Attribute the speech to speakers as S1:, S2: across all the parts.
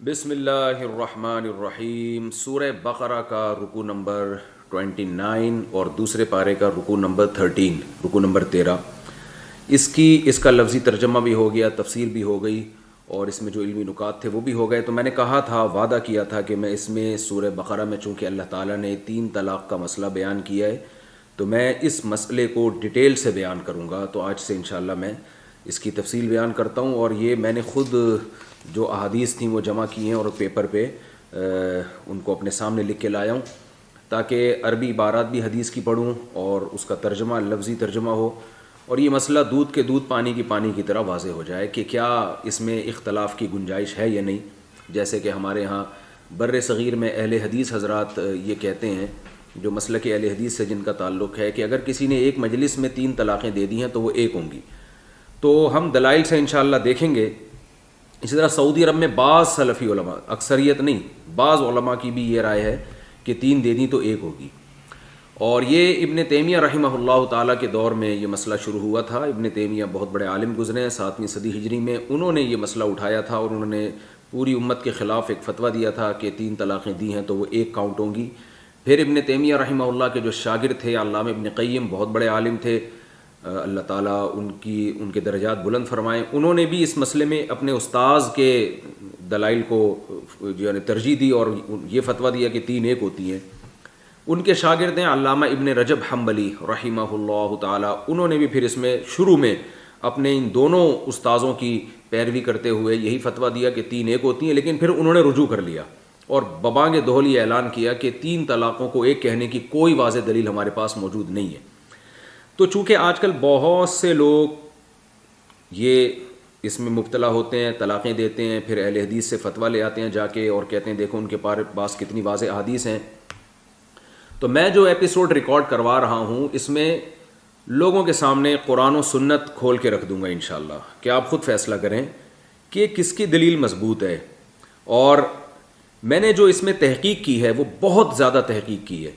S1: بسم اللہ الرحمن الرحیم۔ سورہ بقرہ کا رکوع نمبر 29 اور دوسرے پارے کا رکوع نمبر 13، رکوع نمبر 13۔ اس کا لفظی ترجمہ بھی ہو گیا، تفسیر بھی ہو گئی، اور اس میں جو علمی نکات تھے وہ بھی ہو گئے۔ تو میں نے کہا تھا، وعدہ کیا تھا کہ میں اس میں سورہ بقرہ میں، چونکہ اللہ تعالیٰ نے 3 طلاق کا مسئلہ بیان کیا ہے، تو میں اس مسئلے کو ڈیٹیل سے بیان کروں گا۔ تو آج سے انشاءاللہ میں اس کی تفصیل بیان کرتا ہوں، اور یہ میں نے خود جو احادیث تھیں وہ جمع کی ہیں اور پیپر پہ ان کو اپنے سامنے لکھ کے لایا ہوں، تاکہ عربی عبارات بھی حدیث کی پڑھوں اور اس کا ترجمہ، لفظی ترجمہ ہو، اور یہ مسئلہ دودھ کے دودھ پانی کی طرح واضح ہو جائے کہ کیا اس میں اختلاف کی گنجائش ہے یا نہیں۔ جیسے کہ ہمارے ہاں بر صغیر میں اہل حدیث حضرات یہ کہتے ہیں، جو مسلک اہل حدیث سے جن کا تعلق ہے، کہ اگر کسی نے ایک مجلس میں 3 طلاقیں دے دی ہیں تو وہ ایک ہوں گی۔ تو ہم دلائل سے انشاءاللہ دیکھیں گے۔ اسی طرح سعودی عرب میں بعض سلفی علماء، اکثریت نہیں، بعض علماء کی بھی یہ رائے ہے کہ 3 دے دیں تو ایک ہوگی، اور یہ ابن تیمیہ رحمہ اللہ تعالیٰ کے دور میں یہ مسئلہ شروع ہوا تھا۔ ابن تیمیہ بہت بڑے عالم گزرے ہیں 7ویں صدی ہجری میں، انہوں نے یہ مسئلہ اٹھایا تھا اور انہوں نے پوری امت کے خلاف ایک فتویٰ دیا تھا کہ 3 طلاقیں دی ہیں تو وہ ایک کاؤنٹ ہوں گی۔ پھر ابن تیمیہ رحمہ اللہ کے جو شاگرد تھے علامہ ابن قیم، بہت بڑے عالم تھے، اللہ تعالیٰ ان کے درجات بلند فرمائیں، انہوں نے بھی اس مسئلے میں اپنے استاذ کے دلائل کو یعنی ترجیح دی اور یہ فتویٰ دیا کہ 3 ایک ہوتی ہیں۔ ان کے شاگرد ہیں علامہ ابن رجب حنبلی رحمہ اللہ تعالیٰ، انہوں نے بھی پھر اس میں شروع میں اپنے ان دونوں استاذوں کی پیروی کرتے ہوئے یہی فتویٰ دیا کہ 3 ایک ہوتی ہیں، لیکن پھر انہوں نے رجوع کر لیا اور ببانگ دہل یہ اعلان کیا کہ 3 طلاقوں کو ایک کہنے کی کوئی واضح دلیل ہمارے پاس موجود نہیں ہے۔ تو چونکہ آج کل بہت سے لوگ یہ اس میں مبتلا ہوتے ہیں، طلاقیں دیتے ہیں، پھر اہل حدیث سے فتویٰ لے آتے ہیں جا کے اور کہتے ہیں دیکھو ان کے پاس کتنی واضح احادیث ہیں۔ تو میں جو ایپیسوڈ ریکارڈ کروا رہا ہوں اس میں لوگوں کے سامنے قرآن و سنت کھول کے رکھ دوں گا انشاءاللہ، کہ آپ خود فیصلہ کریں کہ کس کی دلیل مضبوط ہے۔ اور میں نے جو اس میں تحقیق کی ہے وہ بہت زیادہ تحقیق کی ہے۔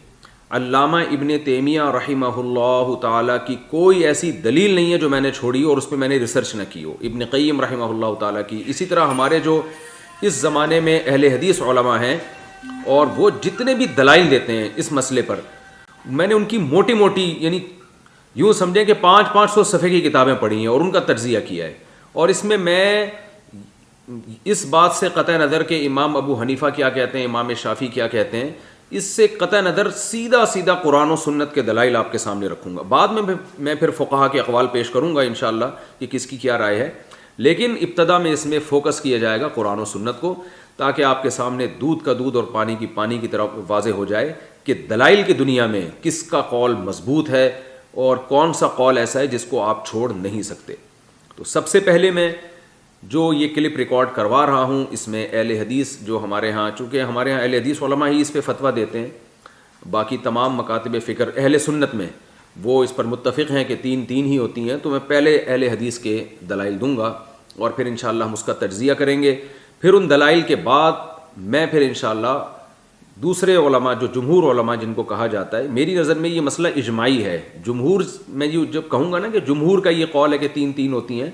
S1: علامہ ابن تیمیہ رحمہ اللہ تعالیٰ کی کوئی ایسی دلیل نہیں ہے جو میں نے چھوڑی اور اس پہ میں نے ریسرچ نہ کی ہو۔ ابن قیم رحمہ اللہ تعالیٰ کی، اسی طرح ہمارے جو اس زمانے میں اہل حدیث علماء ہیں اور وہ جتنے بھی دلائل دیتے ہیں اس مسئلے پر، میں نے ان کی موٹی موٹی یعنی یوں سمجھیں کہ 500 صفحے کی کتابیں پڑھی ہیں اور ان کا تجزیہ کیا ہے۔ اور اس میں اس بات سے قطع نظر کہ امام ابو حنیفہ کیا کہتے ہیں، امام شافعی کیا کہتے ہیں، اس سے قطع نظر سیدھا قرآن و سنت کے دلائل آپ کے سامنے رکھوں گا۔ بعد میں پھر فقہا کے اقوال پیش کروں گا انشاءاللہ کہ کس کی کیا رائے ہے، لیکن ابتدا میں اس میں فوکس کیا جائے گا قرآن و سنت کو، تاکہ آپ کے سامنے دودھ کا دودھ اور پانی کی طرف واضح ہو جائے کہ دلائل کی دنیا میں کس کا قول مضبوط ہے اور کون سا قول ایسا ہے جس کو آپ چھوڑ نہیں سکتے۔ تو سب سے پہلے میں جو یہ کلپ ریکارڈ کروا رہا ہوں اس میں اہل حدیث جو ہمارے ہاں، چونکہ ہمارے ہاں اہل حدیث علماء ہی اس پہ فتویٰ دیتے ہیں، باقی تمام مکاتب فکر اہل سنت میں وہ اس پر متفق ہیں کہ 3 ہی ہوتی ہیں۔ تو میں پہلے اہل حدیث کے دلائل دوں گا اور پھر انشاءاللہ ہم اس کا تجزیہ کریں گے۔ پھر ان دلائل کے بعد میں پھر انشاءاللہ دوسرے علماء جو جمہور علماء جن کو کہا جاتا ہے، میری نظر میں یہ مسئلہ اجماعی ہے۔ جمہور میں جب کہوں گا نا کہ جمہور کا یہ قول ہے کہ 3 ہوتی ہیں،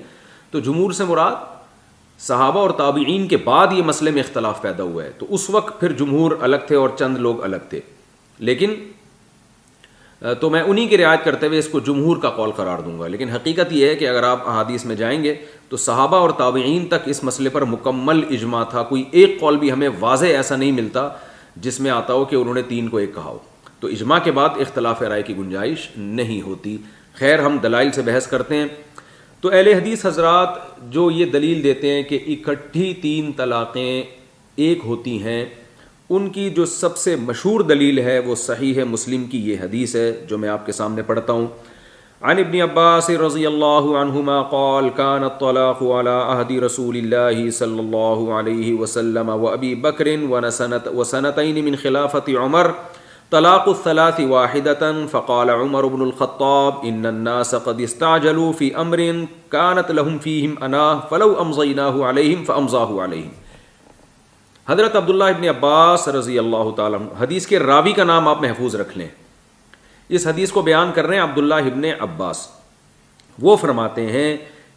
S1: تو جمہور سے مراد صحابہ اور تابعین کے بعد یہ مسئلے میں اختلاف پیدا ہوا ہے، تو اس وقت پھر جمہور الگ تھے اور چند لوگ الگ تھے، لیکن تو میں انہی کی رعایت کرتے ہوئے اس کو جمہور کا قول قرار دوں گا۔ لیکن حقیقت یہ ہے کہ اگر آپ احادیث میں جائیں گے تو صحابہ اور تابعین تک اس مسئلے پر مکمل اجماع تھا، کوئی ایک قول بھی ہمیں واضح ایسا نہیں ملتا جس میں آتا ہو کہ انہوں نے 3 کو ایک کہا ہو۔ تو اجماع کے بعد اختلاف رائے کی گنجائش نہیں ہوتی۔ خیر، ہم دلائل سے بحث کرتے ہیں۔ تو اہل حدیث حضرات جو یہ دلیل دیتے ہیں کہ اکٹھی 3 طلاقیں ایک ہوتی ہیں، ان کی جو سب سے مشہور دلیل ہے وہ صحیح مسلم کی یہ حدیث ہے جو میں آپ کے سامنے پڑھتا ہوں۔ عن ابن عباس رضی اللہ عنہما قال كان الطلاق على عهد رسول اللہ صلی اللہ علیہ وسلم وابی بکر وسنتين من خلافة عمر طلاق الثلاث واحدة فقال عمر بن الخطاب ان الناس قد استعجلوا في امر كانت لهم فيهم اناه فلو امضيناه عليهم فامضاه عليهم۔ حضرت عبداللہ ابن عباس رضی اللہ تعالیٰ عنہ، حدیث کے راوی کا نام آپ محفوظ رکھ لیں، اس حدیث کو بیان کر رہے ہیں عبداللہ ابن عباس۔ وہ فرماتے ہیں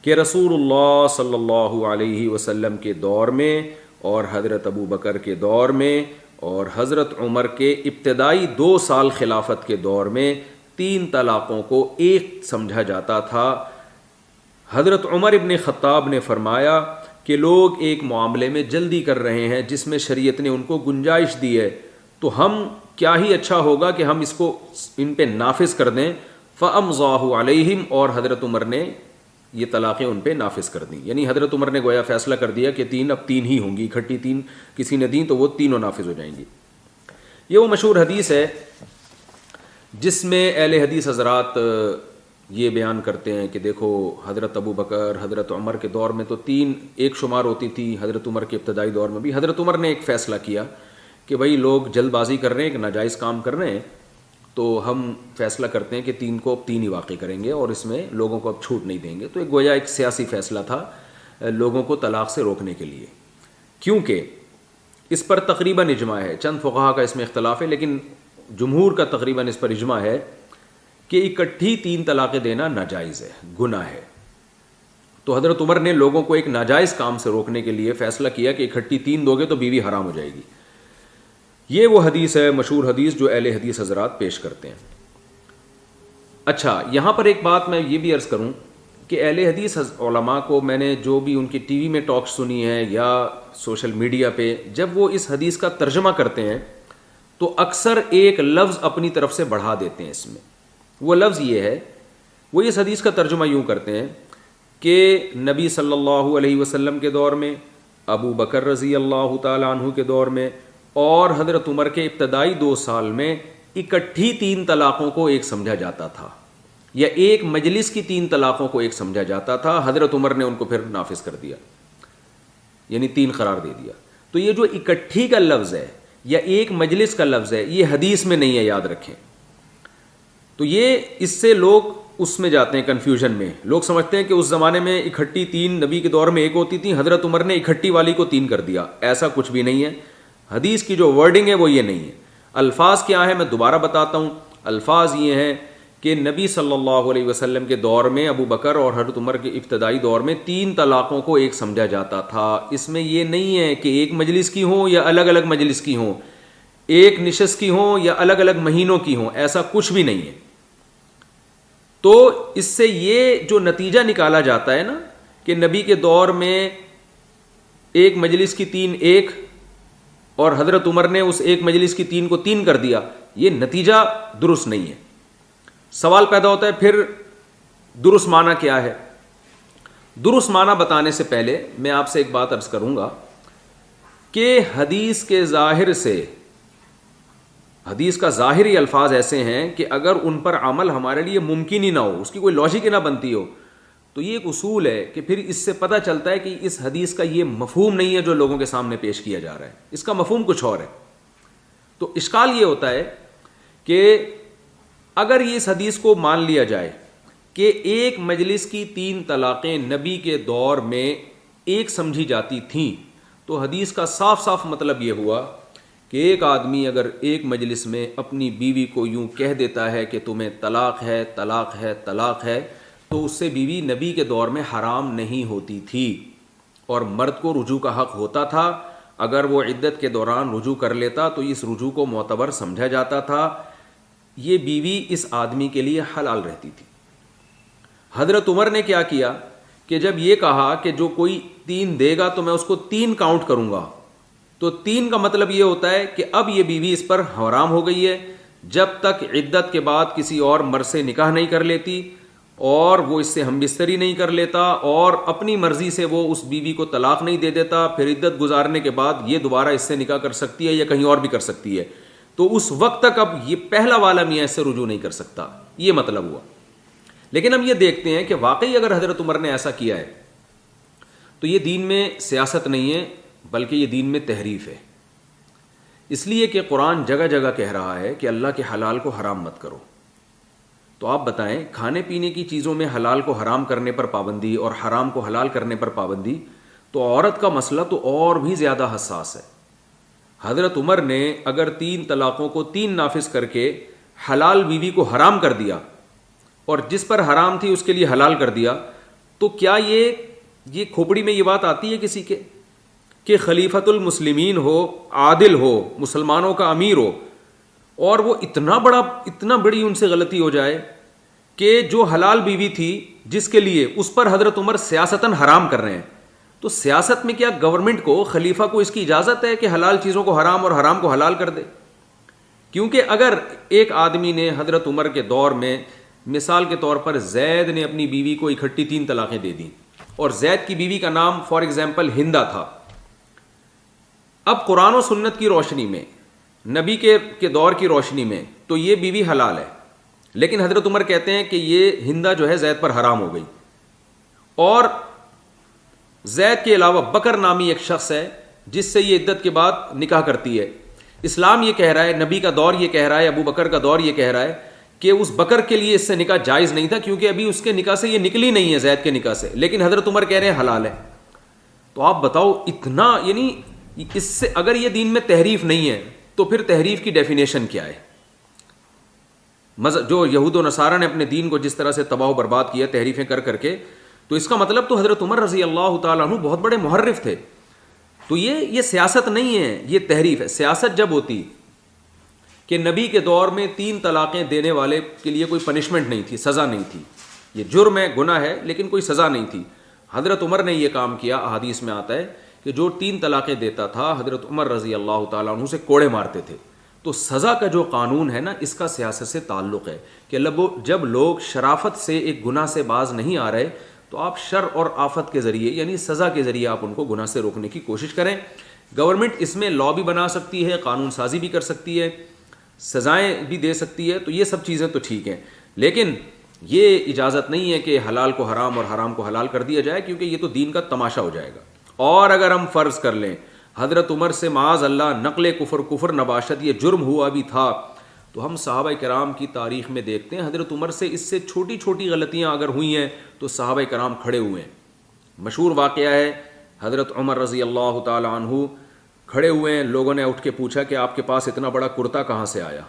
S1: کہ رسول اللہ صلی اللہ علیہ وسلم کے دور میں اور حضرت ابو بکر کے دور میں اور حضرت عمر کے ابتدائی 2 سال خلافت کے دور میں 3 طلاقوں کو ایک سمجھا جاتا تھا۔ حضرت عمر ابن خطاب نے فرمایا کہ لوگ ایک معاملے میں جلدی کر رہے ہیں جس میں شریعت نے ان کو گنجائش دی ہے، تو ہم کیا ہی اچھا ہوگا کہ ہم اس کو ان پہ نافذ کر دیں۔ فَأَمْضَاهُ عَلَيْهِمْ، اور حضرت عمر نے یہ طلاقیں ان پہ نافذ کر دیں، یعنی حضرت عمر نے گویا فیصلہ کر دیا کہ 3 اب 3 ہی ہوں گی، اکٹھی 3 کسی نے دیں تو وہ تینوں نافذ ہو جائیں گی۔ یہ وہ مشہور حدیث ہے جس میں اہل حدیث حضرات یہ بیان کرتے ہیں کہ دیکھو حضرت ابو بکر حضرت عمر کے دور میں تو 3 ایک شمار ہوتی تھی، حضرت عمر کے ابتدائی دور میں بھی حضرت عمر نے ایک فیصلہ کیا کہ بھائی لوگ جلد بازی کر رہے ہیں، کہ ناجائز کام کر رہے ہیں، تو ہم فیصلہ کرتے ہیں کہ 3 کو اب 3 ہی واقع کریں گے اور اس میں لوگوں کو اب چھوٹ نہیں دیں گے۔ تو ایک گویا ایک سیاسی فیصلہ تھا لوگوں کو طلاق سے روکنے کے لیے، کیونکہ اس پر تقریباً اجماع ہے، چند فقہا کا اس میں اختلاف ہے لیکن جمہور کا تقریباً اس پر اجماع ہے کہ اکٹھی 3 طلاقیں دینا ناجائز ہے، گناہ ہے۔ تو حضرت عمر نے لوگوں کو ایک ناجائز کام سے روکنے کے لیے فیصلہ کیا کہ اکٹھی 3 دو گے تو بیوی حرام ہو جائے گی۔ یہ وہ حدیث ہے، مشہور حدیث جو اہل حدیث حضرات پیش کرتے ہیں۔ اچھا، یہاں پر ایک بات میں یہ بھی عرض کروں کہ اہل حدیث علماء کو میں نے جو بھی ان کی ٹی وی میں ٹاک سنی ہے یا سوشل میڈیا پہ، جب وہ اس حدیث کا ترجمہ کرتے ہیں تو اکثر ایک لفظ اپنی طرف سے بڑھا دیتے ہیں۔ اس میں وہ لفظ یہ ہے، وہ اس حدیث کا ترجمہ یوں کرتے ہیں کہ نبی صلی اللہ علیہ وسلم کے دور میں، ابو بکر رضی اللہ تعالیٰ عنہ کے دور میں اور حضرت عمر کے ابتدائی 2 سال میں اکٹھی 3 طلاقوں کو ایک سمجھا جاتا تھا، یا ایک مجلس کی 3 طلاقوں کو ایک سمجھا جاتا تھا۔ حضرت عمر نے ان کو پھر نافذ کر دیا، یعنی 3 قرار دے دیا۔ تو یہ جو اکٹھی کا لفظ ہے یا ایک مجلس کا لفظ ہے، یہ حدیث میں نہیں ہے، یاد رکھیں۔ تو یہ اس سے لوگ اس میں جاتے ہیں کنفیوژن میں، لوگ سمجھتے ہیں کہ اس زمانے میں اکٹھی 3 نبی کے دور میں ایک ہوتی تھی، حضرت عمر نے اکٹھی والی کو 3 کر دیا۔ ایسا کچھ بھی نہیں ہے، حدیث کی جو ورڈنگ ہے وہ یہ نہیں ہے۔ الفاظ کیا ہے میں دوبارہ بتاتا ہوں، الفاظ یہ ہیں کہ نبی صلی اللہ علیہ وسلم کے دور میں ابو بکر اور حضرت عمر کے ابتدائی دور میں 3 طلاقوں کو ایک سمجھا جاتا تھا۔ اس میں یہ نہیں ہے کہ ایک مجلس کی ہوں یا الگ الگ مجلس کی ہوں، ایک نشست کی ہوں یا الگ الگ مہینوں کی ہوں، ایسا کچھ بھی نہیں ہے۔ تو اس سے یہ جو نتیجہ نکالا جاتا ہے نا کہ نبی کے دور میں ایک مجلس کی 3 ایک اور حضرت عمر نے اس ایک مجلس کی 3 کو 3 کر دیا، یہ نتیجہ درست نہیں ہے۔ سوال پیدا ہوتا ہے پھر درست معنی کیا ہے؟ درست معنی بتانے سے پہلے میں آپ سے ایک بات عرض کروں گا کہ حدیث کے ظاہر سے، حدیث کا ظاہری الفاظ ایسے ہیں کہ اگر ان پر عمل ہمارے لیے ممکن ہی نہ ہو، اس کی کوئی لاجک ہی نہ بنتی ہو، تو یہ ایک اصول ہے کہ پھر اس سے پتہ چلتا ہے کہ اس حدیث کا یہ مفہوم نہیں ہے جو لوگوں کے سامنے پیش کیا جا رہا ہے، اس کا مفہوم کچھ اور ہے۔ تو اشکال یہ ہوتا ہے کہ اگر یہ اس حدیث کو مان لیا جائے کہ ایک مجلس کی 3 طلاقیں نبی کے دور میں ایک سمجھی جاتی تھیں، تو حدیث کا صاف صاف مطلب یہ ہوا کہ ایک آدمی اگر ایک مجلس میں اپنی بیوی کو یوں کہہ دیتا ہے کہ تمہیں طلاق ہے طلاق ہے طلاق ہے، تو اس سے بیوی نبی کے دور میں حرام نہیں ہوتی تھی اور مرد کو رجوع کا حق ہوتا تھا۔ اگر وہ عدت کے دوران رجوع کر لیتا تو اس رجوع کو معتبر سمجھا جاتا تھا، یہ بیوی اس آدمی کے لیے حلال رہتی تھی۔ حضرت عمر نے کیا کیا کہ جب یہ کہا کہ جو کوئی 3 دے گا تو میں اس کو 3 کاؤنٹ کروں گا، تو 3 کا مطلب یہ ہوتا ہے کہ اب یہ بیوی اس پر حرام ہو گئی ہے جب تک عدت کے بعد کسی اور مرد سے نکاح نہیں کر لیتی اور وہ اس سے ہم بستری نہیں کر لیتا اور اپنی مرضی سے وہ اس بیوی کو طلاق نہیں دے دیتا، پھر عدت گزارنے کے بعد یہ دوبارہ اس سے نکاح کر سکتی ہے یا کہیں اور بھی کر سکتی ہے، تو اس وقت تک اب یہ پہلا والا میاں اس سے رجوع نہیں کر سکتا، یہ مطلب ہوا۔ لیکن ہم یہ دیکھتے ہیں کہ واقعی اگر حضرت عمر نے ایسا کیا ہے تو یہ دین میں سیاست نہیں ہے بلکہ یہ دین میں تحریف ہے، اس لیے کہ قرآن جگہ جگہ کہہ رہا ہے کہ اللہ کے حلال کو حرام مت کرو۔ تو آپ بتائیں، کھانے پینے کی چیزوں میں حلال کو حرام کرنے پر پابندی اور حرام کو حلال کرنے پر پابندی، تو عورت کا مسئلہ تو اور بھی زیادہ حساس ہے۔ حضرت عمر نے اگر 3 طلاقوں کو 3 نافذ کر کے حلال بیوی کو حرام کر دیا اور جس پر حرام تھی اس کے لیے حلال کر دیا، تو کیا یہ کھوپڑی میں یہ بات آتی ہے کسی کے کہ خلیفۃ المسلمین ہو, عادل ہو, مسلمانوں کا امیر ہو, اور وہ اتنا بڑی ان سے غلطی ہو جائے کہ جو حلال بیوی تھی جس کے لیے اس پر حضرت عمر سیاستاً حرام کر رہے ہیں, تو سیاست میں کیا گورنمنٹ کو, خلیفہ کو اس کی اجازت ہے کہ حلال چیزوں کو حرام اور حرام کو حلال کر دے؟ کیونکہ اگر ایک آدمی نے حضرت عمر کے دور میں, مثال کے طور پر زید نے اپنی بیوی کو اکٹھی 3 طلاقیں دے دیں, اور زید کی بیوی کا نام فار ایگزامپل ہندا تھا. اب قرآن و سنت کی روشنی میں, نبی کے دور کی روشنی میں تو یہ بیوی حلال ہے, لیکن حضرت عمر کہتے ہیں کہ یہ ہندا جو ہے زید پر حرام ہو گئی. اور زید کے علاوہ بکر نامی ایک شخص ہے جس سے یہ عدت کے بعد نکاح کرتی ہے. اسلام یہ کہہ رہا ہے, نبی کا دور یہ کہہ رہا ہے, ابو بکر کا دور یہ کہہ رہا ہے کہ اس بکر کے لیے اس سے نکاح جائز نہیں تھا, کیونکہ ابھی اس کے نکاح سے یہ نکلی نہیں ہے, زید کے نکاح سے, لیکن حضرت عمر کہہ رہے ہیں حلال ہے. تو آپ بتاؤ اتنا, یعنی اس سے اگر یہ دین میں تحریف نہیں ہے تو پھر تحریف کی ڈیفینیشن کیا ہے؟ جو یہود و نصارہ نے اپنے دین کو جس طرح سے تباہ و برباد کیا تحریفیں کر کے, تو اس کا مطلب تو حضرت عمر رضی اللہ تعالیٰ عنہ بہت بڑے محرف تھے. تو یہ سیاست نہیں ہے, یہ تحریف ہے. سیاست جب ہوتی کہ نبی کے دور میں 3 طلاقیں دینے والے کے لیے کوئی پنشمنٹ نہیں تھی, سزا نہیں تھی, یہ جرم ہے, گناہ ہے, لیکن کوئی سزا نہیں تھی. حضرت عمر نے یہ کام کیا. احادیث میں آتا ہے کہ جو 3 طلاقیں دیتا تھا حضرت عمر رضی اللہ تعالیٰ عنہ سے کوڑے مارتے تھے. تو سزا کا جو قانون ہے نا, اس کا سیاست سے تعلق ہے کہ جب لوگ شرافت سے ایک گناہ سے باز نہیں آ رہے تو آپ شر اور آفت کے ذریعے, یعنی سزا کے ذریعے آپ ان کو گناہ سے روکنے کی کوشش کریں. گورنمنٹ اس میں لا بھی بنا سکتی ہے, قانون سازی بھی کر سکتی ہے, سزائیں بھی دے سکتی ہے, تو یہ سب چیزیں تو ٹھیک ہیں, لیکن یہ اجازت نہیں ہے کہ حلال کو حرام اور حرام کو حلال کر دیا جائے, کیونکہ یہ تو دین کا تماشا ہو جائے گا. اور اگر ہم فرض کر لیں حضرت عمر سے معاذ اللہ نقل کفر نباشت یہ جرم ہوا بھی تھا, تو ہم صحابہ کرام کی تاریخ میں دیکھتے ہیں حضرت عمر سے اس سے چھوٹی چھوٹی غلطیاں اگر ہوئی ہیں تو صحابہ کرام کھڑے ہوئے ہیں. مشہور واقعہ ہے, حضرت عمر رضی اللہ تعالی عنہ کھڑے ہوئے ہیں, لوگوں نے اٹھ کے پوچھا کہ آپ کے پاس اتنا بڑا کرتا کہاں سے آیا؟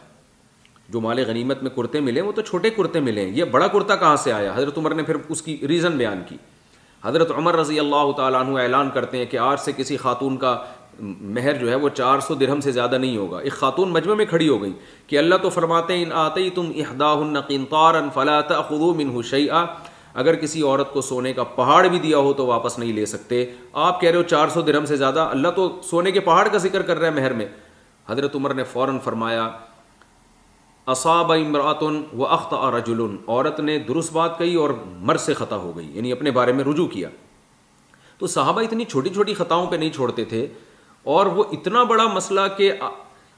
S1: جو مال غنیمت میں کرتے ملے وہ تو چھوٹے کرتے ملے ہیں, یہ بڑا کرتا کہاں سے آیا؟ حضرت عمر نے پھر اس کی ریزن بیان کی. حضرت عمر رضی اللہ تعالیٰ عنہ اعلان کرتے ہیں کہ آج سے کسی خاتون کا مہر جو ہے وہ 400 درہم سے زیادہ نہیں ہوگا. ایک خاتون مجمع میں کھڑی ہو گئی کہ اللہ تو فرماتے ہیں ان آتیتم احداہن قنطارا فلا تأخذوا منہ شیئا, اگر کسی عورت کو سونے کا پہاڑ بھی دیا ہو تو واپس نہیں لے سکتے. آپ کہہ رہے ہو 400 درہم سے زیادہ, اللہ تو سونے کے پہاڑ کا ذکر کر رہا ہے مہر میں. حضرت عمر نے فوراً فرمایا اصاب امرأۃ واخطأ رجل, عورت نے درست بات کہی اور مرد سے خطا ہو گئی, یعنی اپنے بارے میں رجوع کیا. تو صحابہ اتنی چھوٹی چھوٹی خطاؤں پہ نہیں چھوڑتے تھے, اور وہ اتنا بڑا مسئلہ کہ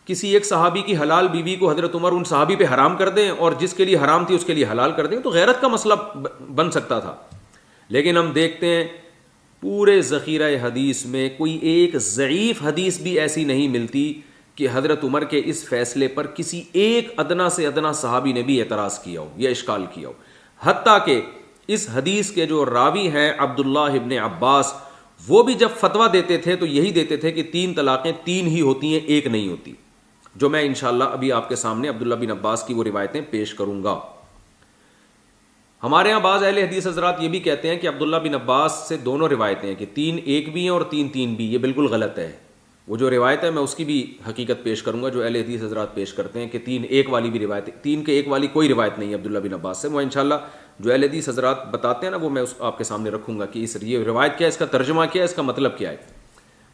S1: کسی ایک صحابی کی حلال بیوی کو حضرت عمر ان صحابی پہ حرام کر دیں, اور جس کے لیے حرام تھی اس کے لیے حلال کر دیں, تو غیرت کا مسئلہ بن سکتا تھا. لیکن ہم دیکھتے ہیں پورے ذخیرہ حدیث میں کوئی ایک ضعیف حدیث بھی ایسی نہیں ملتی کہ حضرت عمر کے اس فیصلے پر کسی ایک ادنا سے ادنا صحابی نے بھی اعتراض کیا ہو یا اشکال کیا ہو. حتیٰ کہ اس حدیث کے جو راوی ہیں عبداللہ ابن عباس, وہ بھی جب فتویٰ دیتے تھے تو یہی دیتے تھے کہ 3 طلاقیں 3 ہی ہوتی ہیں, ایک نہیں ہوتی, جو میں انشاءاللہ ابھی آپ کے سامنے عبداللہ بن عباس کی وہ روایتیں پیش کروں گا. ہمارے ہاں بعض اہل حدیث حضرات یہ بھی کہتے ہیں کہ عبداللہ بن عباس سے دونوں روایتیں ہیں کہ 3 ایک بھی ہیں اور 3 3 بھی. یہ بالکل غلط ہے. وہ جو روایت ہے میں اس کی بھی حقیقت پیش کروں گا جو اہل حدیث حضرات پیش کرتے ہیں کہ 3 ایک والی بھی روایت ہے. 3 کے ایک والی کوئی روایت نہیں ہے عبداللہ بن عباس سے. وہ انشاءاللہ جو اہل حدیث حضرات بتاتے ہیں نا, وہ میں آپ کے سامنے رکھوں گا کہ یہ روایت کیا ہے, اس کا ترجمہ کیا ہے, اس کا مطلب کیا ہے.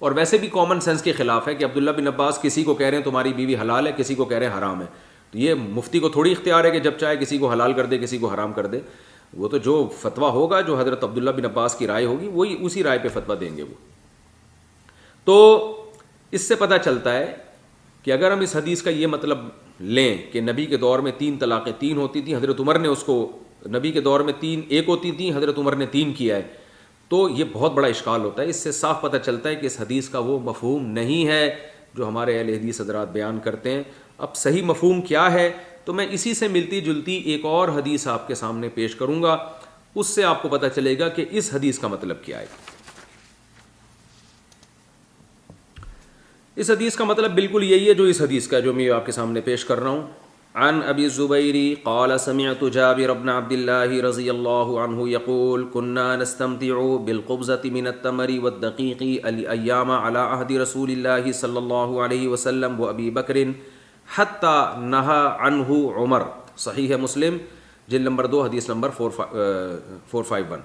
S1: اور ویسے بھی کامن سینس کے خلاف ہے کہ عبداللہ بن عباس کسی کو کہہ رہے ہیں تمہاری بیوی حلال ہے, کسی کو کہہ رہے ہیں حرام ہے. تو یہ مفتی کو تھوڑی اختیار ہے کہ جب چاہے کسی کو حلال کر دے کسی کو حرام کر دے. وہ تو جو فتویٰ ہوگا, جو حضرت عبداللہ بن عباس کی رائے ہوگی, وہی اسی رائے پہ فتویٰ دیں گے وہ. تو اس سے پتہ چلتا ہے کہ اگر ہم اس حدیث کا یہ مطلب لیں کہ نبی کے دور میں 3 طلاقیں 3 ہوتی تھیں, حضرت عمر نے اس کو, نبی کے دور میں 3 ایک ہوتی تھیں, حضرت عمر نے 3 کیا ہے, تو یہ بہت بڑا اشکال ہوتا ہے. اس سے صاف پتہ چلتا ہے کہ اس حدیث کا وہ مفہوم نہیں ہے جو ہمارے اہل حدیث حضرات بیان کرتے ہیں. اب صحیح مفہوم کیا ہے, تو میں اسی سے ملتی جلتی ایک اور حدیث آپ کے سامنے پیش کروں گا, اس سے آپ کو پتہ چلے گا کہ اس حدیث کا مطلب کیا ہے. اس حدیث کا مطلب بالکل یہی ہے جو اس حدیث کا جو میں آپ کے سامنے پیش کر رہا ہوں. عن ابی الزبیر قال سمعت جابر بن عبد الله رضی اللہ عنہ یقول كنا نستمتع بالقبضة من التمر والدقیق الایام على عهد رسول اللہ صلی اللہ علیہ وسلم وابی بکر حتی نہا عنہ عمر. صحیح مسلم جلد نمبر 2 حدیث نمبر 451.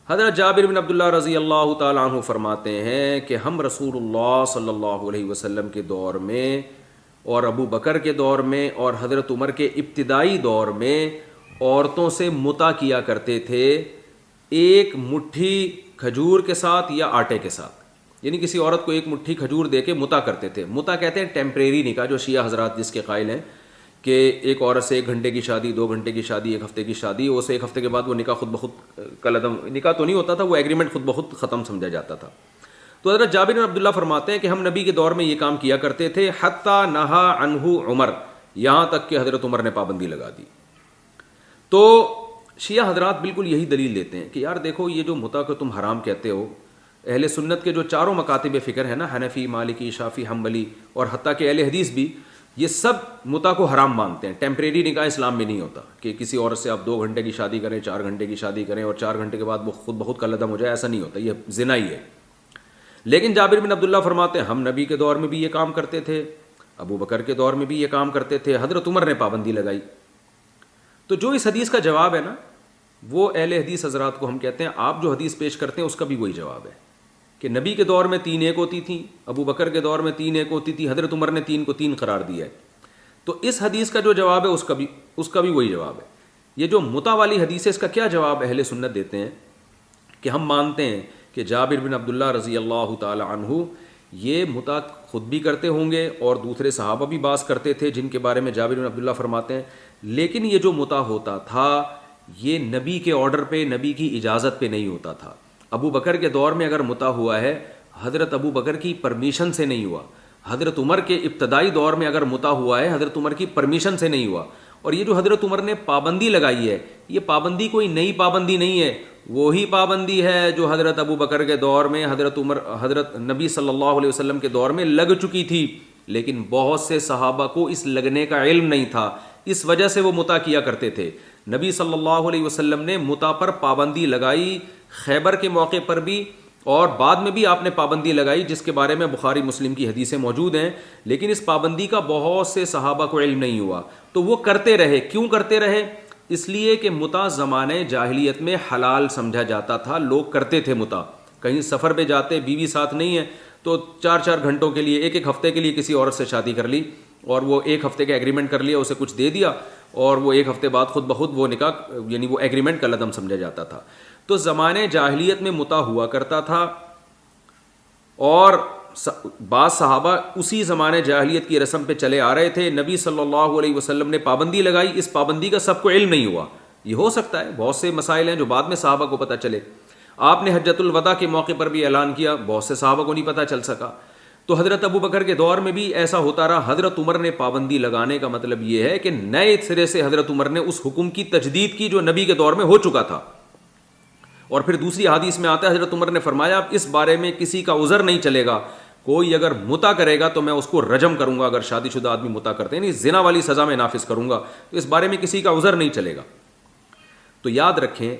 S1: حضرت جابر بن عبداللہ رضی اللہ تعالیٰ عنہ فرماتے ہیں کہ ہم رسول اللہ صلی اللہ علیہ وسلم کے دور میں اور ابو بکر کے دور میں اور حضرت عمر کے ابتدائی دور میں عورتوں سے متع کیا کرتے تھے ایک مٹھی کھجور کے ساتھ یا آٹے کے ساتھ. یعنی کسی عورت کو ایک مٹھی کھجور دے کے متع کرتے تھے. متع کہتے ہیں ٹیمپریری نکاح، جو شیعہ حضرات جس کے قائل ہیں کہ ایک عورت سے 1 گھنٹے کی شادی، 2 گھنٹے کی شادی، 1 ہفتے کی شادی، اسے 1 ہفتے کے بعد وہ نکاح خود بخود کالعدم، نکاح تو نہیں ہوتا تھا، وہ ایگریمنٹ خود بخود ختم سمجھا جاتا تھا. تو حضرت جابر بن عبداللہ فرماتے ہیں کہ ہم نبی کے دور میں یہ کام کیا کرتے تھے حتی نہا عنہ عمر، یہاں تک کہ حضرت عمر نے پابندی لگا دی. تو شیعہ حضرات بالکل یہی دلیل دیتے ہیں کہ یار دیکھو یہ جو متع کو تم حرام کہتے ہو، اہل سنت کے جو چاروں مکاتب فکر ہیں نا، حنفی، مالکی، شافعی، حنبلی اور حتیٰ کہ اہل حدیث بھی، یہ سب متع کو حرام مانتے ہیں. ٹیمپریری نکاح اسلام میں نہیں ہوتا کہ کسی عورت سے آپ 2 گھنٹے کی شادی کریں، 4 گھنٹے کی شادی کریں اور 4 گھنٹے کے بعد وہ خود بخود کالعدم ہو جائے، ایسا نہیں ہوتا، یہ زنا ہی ہے. لیکن جابر بن عبداللہ فرماتے ہیں ہم نبی کے دور میں بھی یہ کام کرتے تھے، ابو بکر کے دور میں بھی یہ کام کرتے تھے، حضرت عمر نے پابندی لگائی. تو جو اس حدیث کا جواب ہے نا، وہ اہل حدیث حضرات کو ہم کہتے ہیں آپ جو حدیث پیش کرتے ہیں اس کا بھی وہی جواب ہے کہ نبی کے دور میں 3 ایک ہوتی تھیں، ابو بکر کے دور میں 3 ایک ہوتی تھی، حضرت عمر نے 3 کو 3 قرار دیا ہے. تو اس حدیث کا جو جواب ہے اس کا بھی وہی جواب ہے. یہ جو متع والی حدیث ہے اس کا کیا جواب اہل سنت دیتے ہیں کہ ہم مانتے ہیں کہ جابر بن عبداللہ رضی اللہ تعالی عنہ یہ متع خود بھی کرتے ہوں گے اور دوسرے صحابہ بھی بعض کرتے تھے جن کے بارے میں جابر بن عبداللہ فرماتے ہیں، لیکن یہ جو متع ہوتا تھا یہ نبی کے آرڈر پہ، نبی کی اجازت پہ نہیں ہوتا تھا. ابو بکر کے دور میں اگر متع ہوا ہے حضرت ابو بکر کی پرمیشن سے نہیں ہوا. حضرت عمر کے ابتدائی دور میں اگر متع ہوا ہے حضرت عمر کی پرمیشن سے نہیں ہوا. اور یہ جو حضرت عمر نے پابندی لگائی ہے یہ پابندی کوئی نئی پابندی نہیں ہے، وہی پابندی ہے جو حضرت ابو بکر کے دور میں، حضرت نبی صلی اللہ علیہ وسلم کے دور میں لگ چکی تھی. لیکن بہت سے صحابہ کو اس لگنے کا علم نہیں تھا، اس وجہ سے وہ متع کیا کرتے تھے. نبی صلی اللہ علیہ وسلم نے متع پر پابندی لگائی، خیبر کے موقع پر بھی اور بعد میں بھی آپ نے پابندی لگائی، جس کے بارے میں بخاری مسلم کی حدیثیں موجود ہیں. لیکن اس پابندی کا بہت سے صحابہ کو علم نہیں ہوا تو وہ کرتے رہے. کیوں کرتے رہے؟ اس لیے کہ متع زمانے جاہلیت میں حلال سمجھا جاتا تھا، لوگ کرتے تھے متع. کہیں سفر پہ جاتے، بیوی ساتھ نہیں ہے تو 4 گھنٹوں کے لیے، 1 ہفتے کے لیے کسی عورت سے شادی کر لی اور وہ 1 ہفتے کا ایگریمنٹ کر لیا، اسے کچھ دے دیا اور وہ 1 ہفتے بعد خود بخود وہ نکاح یعنی وہ ایگریمنٹ کا لدم سمجھا جاتا تھا. تو زمانے جاہلیت میں متع ہوا کرتا تھا اور بعض صحابہ اسی زمانے جاہلیت کی رسم پہ چلے آ رہے تھے. نبی صلی اللہ علیہ وسلم نے پابندی لگائی، اس پابندی کا سب کو علم نہیں ہوا. یہ ہو سکتا ہے بہت سے مسائل ہیں جو بعد میں صحابہ کو پتہ چلے. آپ نے حجۃ الوداع کے موقع پر بھی اعلان کیا، بہت سے صحابہ کو نہیں پتہ چل سکا. تو حضرت ابو بکر کے دور میں بھی ایسا ہوتا رہا. حضرت عمر نے پابندی لگانے کا مطلب یہ ہے کہ نئے سرے سے حضرت عمر نے اس حکم کی تجدید کی جو نبی کے دور میں ہو چکا تھا. اور پھر دوسری حدیث میں آتا ہے حضرت عمر نے فرمایا اب اس بارے میں کسی کا عذر نہیں چلے گا، کوئی اگر متع کرے گا تو میں اس کو رجم کروں گا. اگر شادی شدہ آدمی متع کرتے ہیں زنا والی سزا میں نافذ کروں گا، تو اس بارے میں کسی کا عذر نہیں چلے گا. تو یاد رکھیں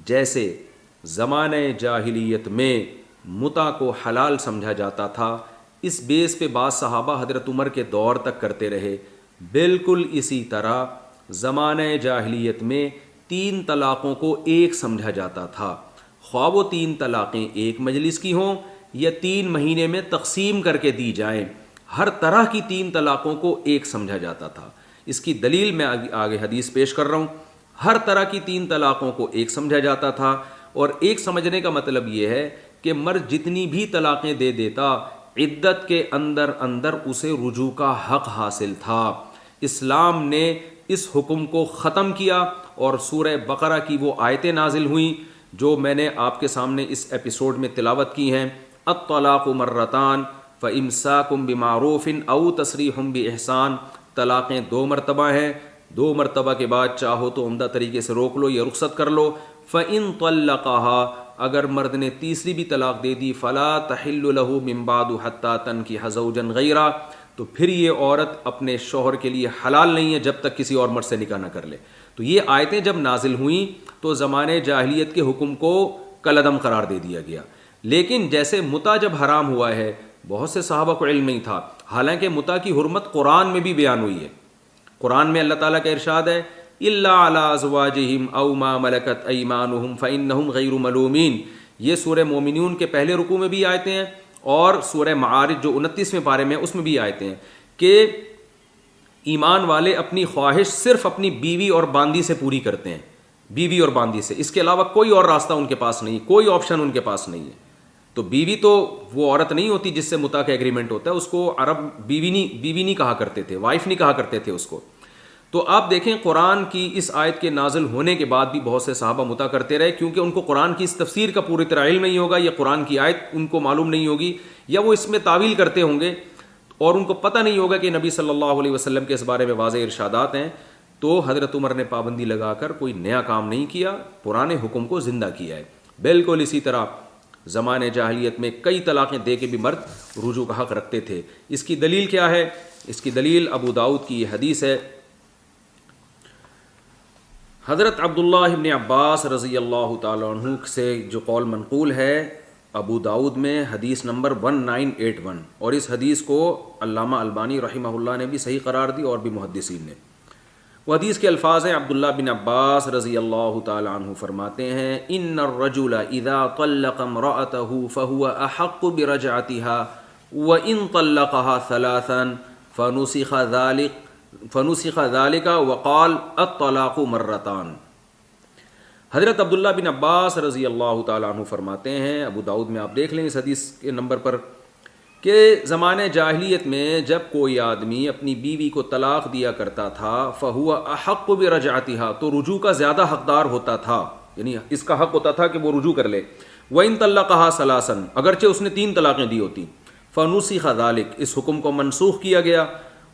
S1: جیسے زمانہ جاہلیت میں متع کو حلال سمجھا جاتا تھا، اس بیس پہ بعض صحابہ حضرت عمر کے دور تک کرتے رہے. بالکل اسی طرح زمانہ جاہلیت میں 3 طلاقوں کو ایک سمجھا جاتا تھا، خواہ وہ 3 طلاقیں ایک مجلس کی ہوں یا 3 مہینے میں تقسیم کر کے دی جائیں. ہر طرح کی 3 طلاقوں کو ایک سمجھا جاتا تھا. اس کی دلیل میں آگے حدیث پیش کر رہا ہوں. ہر طرح کی 3 طلاقوں کو ایک سمجھا جاتا تھا، اور ایک سمجھنے کا مطلب یہ ہے کہ مرد جتنی بھی طلاقیں دے دیتا عدت کے اندر اسے رجوع کا حق حاصل تھا. اسلام نے اس حکم کو ختم کیا اور سورہ بقرہ کی وہ آیتیں نازل ہوئیں جو میں نے آپ کے سامنے اس ایپیسوڈ میں تلاوت کی ہیں. الطلاق مرتان فامساک بمعروف او تسریح باحسان. طلاقیں 2 مرتبہ ہیں، 2 مرتبہ کے بعد چاہو تو عمدہ طریقے سے روک لو یا رخصت کر لو. فان طلقها، اگر مرد نے تیسری بھی طلاق دے دی فلا تحل له من بعد حتى تنكح زوجا غیرہ، تو پھر یہ عورت اپنے شوہر کے لیے حلال نہیں ہے جب تک کسی اور مرد سے نکاح نہ کر لے۔ تو یہ آیتیں جب نازل ہوئیں تو زمانے جاہلیت کے حکم کو کالعدم قرار دے دیا گیا، لیکن جیسے متع جب حرام ہوا ہے بہت سے صحابہ کو علم نہیں تھا، حالانکہ متع کی حرمت قرآن میں بھی بیان ہوئی ہے۔ قرآن میں اللہ تعالیٰ کا ارشاد ہے الا علی ازواجہم او ما ملکت ایمانہم فانہم غیر ملومین، یہ سورہ مومنون کے پہلے رکوع میں بھی آیتیں ہیں، اور سورہ معارج جو 29ویں پارے میں اس میں بھی آیتیں ہیں کہ ایمان والے اپنی خواہش صرف اپنی بیوی اور باندی سے پوری کرتے ہیں، بیوی اور باندی سے، اس کے علاوہ کوئی اور راستہ ان کے پاس نہیں، کوئی آپشن ان کے پاس نہیں ہے۔ تو بیوی تو وہ عورت نہیں ہوتی جس سے متع کا ایگریمنٹ ہوتا ہے، اس کو عرب بیوی نہیں کہا کرتے تھے، وائف نہیں کہا کرتے تھے اس کو۔ تو آپ دیکھیں قرآن کی اس آیت کے نازل ہونے کے بعد بھی بہت سے صحابہ متع کرتے رہے، کیونکہ ان کو قرآن کی اس تفسیر کا پوری طرح علم نہیں ہوگا، یا قرآن کی آیت ان کو معلوم نہیں ہوگی، یا وہ اس میں تعویل کرتے ہوں گے اور ان کو پتہ نہیں ہوگا کہ نبی صلی اللہ علیہ وسلم کے اس بارے میں واضح ارشادات ہیں۔ تو حضرت عمر نے پابندی لگا کر کوئی نیا کام نہیں کیا، پرانے حکم کو زندہ کیا ہے۔ بالکل اسی طرح زمانے جاہلیت میں کئی طلاقیں دے کے بھی مرد رجوع کا حق رکھتے تھے۔ اس کی دلیل کیا ہے؟ اس کی دلیل ابو داؤد کی یہ حدیث ہے، حضرت عبداللہ ابن عباس رضی اللہ تعالیٰ عنہ سے جو قول منقول ہے ابو داؤد میں حدیث نمبر 1981، اور اس حدیث کو علامہ البانی رحمہ اللہ نے بھی صحیح قرار دی اور بھی محدثین نے۔ وہ حدیث کے الفاظ ہیں، عبداللہ بن عباس رضی اللہ تعالیٰ عنہ فرماتے ہیں ان الرجل اذا طلق امرأته فهو احق برجعتها وان طلقها ثلاثا فنسخ ذلك وقال الطلاق مرتان۔ حضرت عبداللہ بن عباس رضی اللہ تعالیٰ عنہ فرماتے ہیں، ابو داؤد میں آپ دیکھ لیں اس حدیث کے نمبر پر، کہ زمانے جاہلیت میں جب کوئی آدمی اپنی بیوی کو طلاق دیا کرتا تھا فہو احق برجعتها، تو رجوع کا زیادہ حقدار ہوتا تھا، یعنی اس کا حق ہوتا تھا کہ وہ رجوع کر لے۔ وَإِن طَلَّقَهَا ثَلَاثًا، اگرچہ اس نے 3 طلاقیں دی ہوتی، فَنُسِخَ ذَلِكَ، اس حکم کو منسوخ کیا گیا۔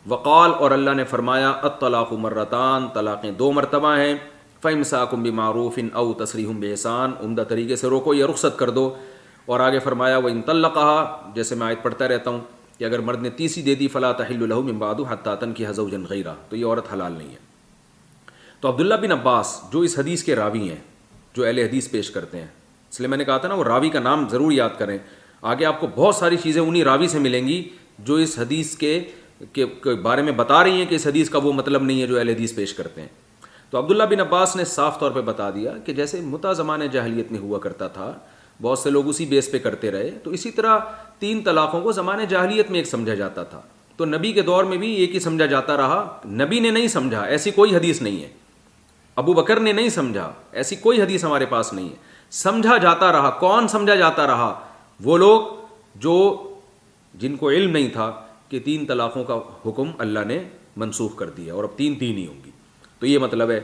S1: وقال، اور اللہ نے فرمایا الطلاق مرتان، طلاقیں 2 مرتبہ ہیں، فَإِمْسَاكٌ بِمَعْرُوفٍ أَوْ تَسْرِيحٌ بِإِحْسَان، عمدہ طریقے سے روکو یا رخصت کر دو۔ اور آگے فرمایا وَإِن طَلَّقَهَا، جیسے میں آیت پڑھتا رہتا ہوں کہ اگر مرد نے تیسری دے دی فَلَا تَحِلُّ لَهُ مِن بَعْدُ حَتَّى تَنكِحَ زَوْجًا غَيْرَهُ، تو یہ عورت حلال نہیں ہے۔ تو عبداللہ بن عباس جو اس حدیث کے راوی ہیں، جو اہل حدیث پیش کرتے ہیں، اس لیے میں نے کہا تھا نا وہ راوی کا نام ضرور یاد کریں، آگے آپ کو بہت ساری چیزیں انہی راوی سے ملیں گی جو اس حدیث کے بارے میں بتا رہی ہیں کہ اس حدیث کا وہ مطلب نہیں ہے جو اہل حدیث پیش کرتے ہیں۔ تو عبداللہ بن عباس نے صاف طور پہ بتا دیا کہ جیسے متع زمانے جاہلیت میں ہوا کرتا تھا، بہت سے لوگ اسی بیس پہ کرتے رہے، تو اسی طرح 3 طلاقوں کو زمانے جاہلیت میں ایک سمجھا جاتا تھا، تو نبی کے دور میں بھی ایک ہی سمجھا جاتا رہا۔ نبی نے نہیں سمجھا، ایسی کوئی حدیث نہیں ہے، ابو بکر نے نہیں سمجھا، ایسی کوئی حدیث ہمارے پاس نہیں ہے، سمجھا جاتا رہا۔ کون سمجھا جاتا رہا؟ وہ لوگ جن کو علم نہیں تھا کہ 3 طلاقوں کا حکم اللہ نے منسوخ کر دیا اور اب 3 ہی ہوں گی۔ تو یہ مطلب ہے،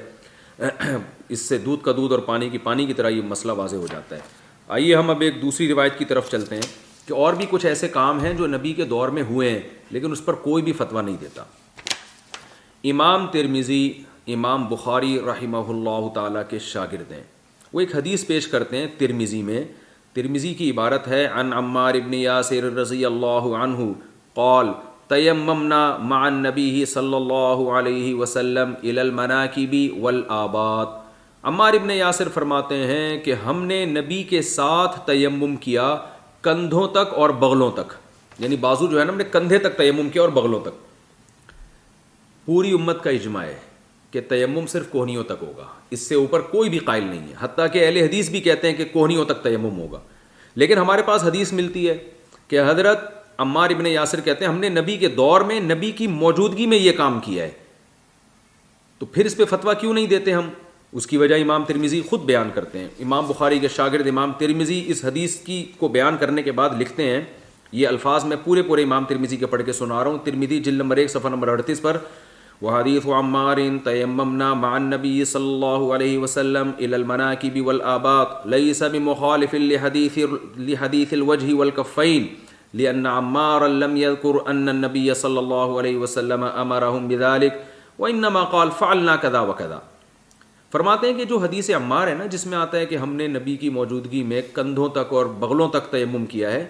S1: اس سے دودھ کا دودھ اور پانی کی طرح یہ مسئلہ واضح ہو جاتا ہے۔ آئیے ہم اب ایک دوسری روایت کی طرف چلتے ہیں کہ اور بھی کچھ ایسے کام ہیں جو نبی کے دور میں ہوئے ہیں لیکن اس پر کوئی بھی فتویٰ نہیں دیتا۔ امام ترمذی، امام بخاری رحمہ اللہ تعالیٰ کے شاگرد ہیں، وہ ایک حدیث پیش کرتے ہیں ترمذی میں۔ ترمذی کی عبارت ہے عن عمار بن یاسر رضی اللہ عنہ قال تیممنا مع النبی صلی اللہ علیہ وسلم الی المناکب والآبات۔ عمار ابن یاسر فرماتے ہیں کہ ہم نے نبی کے ساتھ تیمم کیا کندھوں تک اور بغلوں تک، یعنی بازو جو ہے نا ہم نے کندھے تک تیمم کیا اور بغلوں تک۔ پوری امت کا اجماع ہے کہ تیمم صرف کوہنیوں تک ہوگا، اس سے اوپر کوئی بھی قائل نہیں ہے، حتیٰ کہ اہل حدیث بھی کہتے ہیں کہ کوہنیوں تک تیمم ہوگا۔ لیکن ہمارے پاس حدیث ملتی ہے کہ حضرت عمار ابن یاسر کہتے ہیں ہم نے نبی کے دور میں نبی کی موجودگی میں یہ کام کیا ہے، تو پھر اس پہ فتویٰ کیوں نہیں دیتے ہم؟ اس کی وجہ امام ترمذی خود بیان کرتے ہیں۔ امام بخاری کے شاگرد امام ترمذی اس حدیث کو بیان کرنے کے بعد لکھتے ہیں، یہ الفاظ میں پورے امام ترمذی کے پڑھ کے سنا رہا ہوں۔ ترمذی جلد نمبر 1 صفحہ نمبر 38 پر وحدیث عمار تیممنا مع النبی صلی اللہ علیہ وسلم الی المناکب والآبات لیس بمخالف لحدیث الوجہ والکفین لأن عمارا لم يذكر أن النبي صلى الله عليه وسلم أمرهم بذلك وإنما قال فعلنا كذا وكذا فرماتے ہیں کہ جو حدیث عمار ہے نا، جس میں آتا ہے کہ ہم نے نبی کی موجودگی میں کندھوں تک اور بغلوں تک تیمم کیا ہے،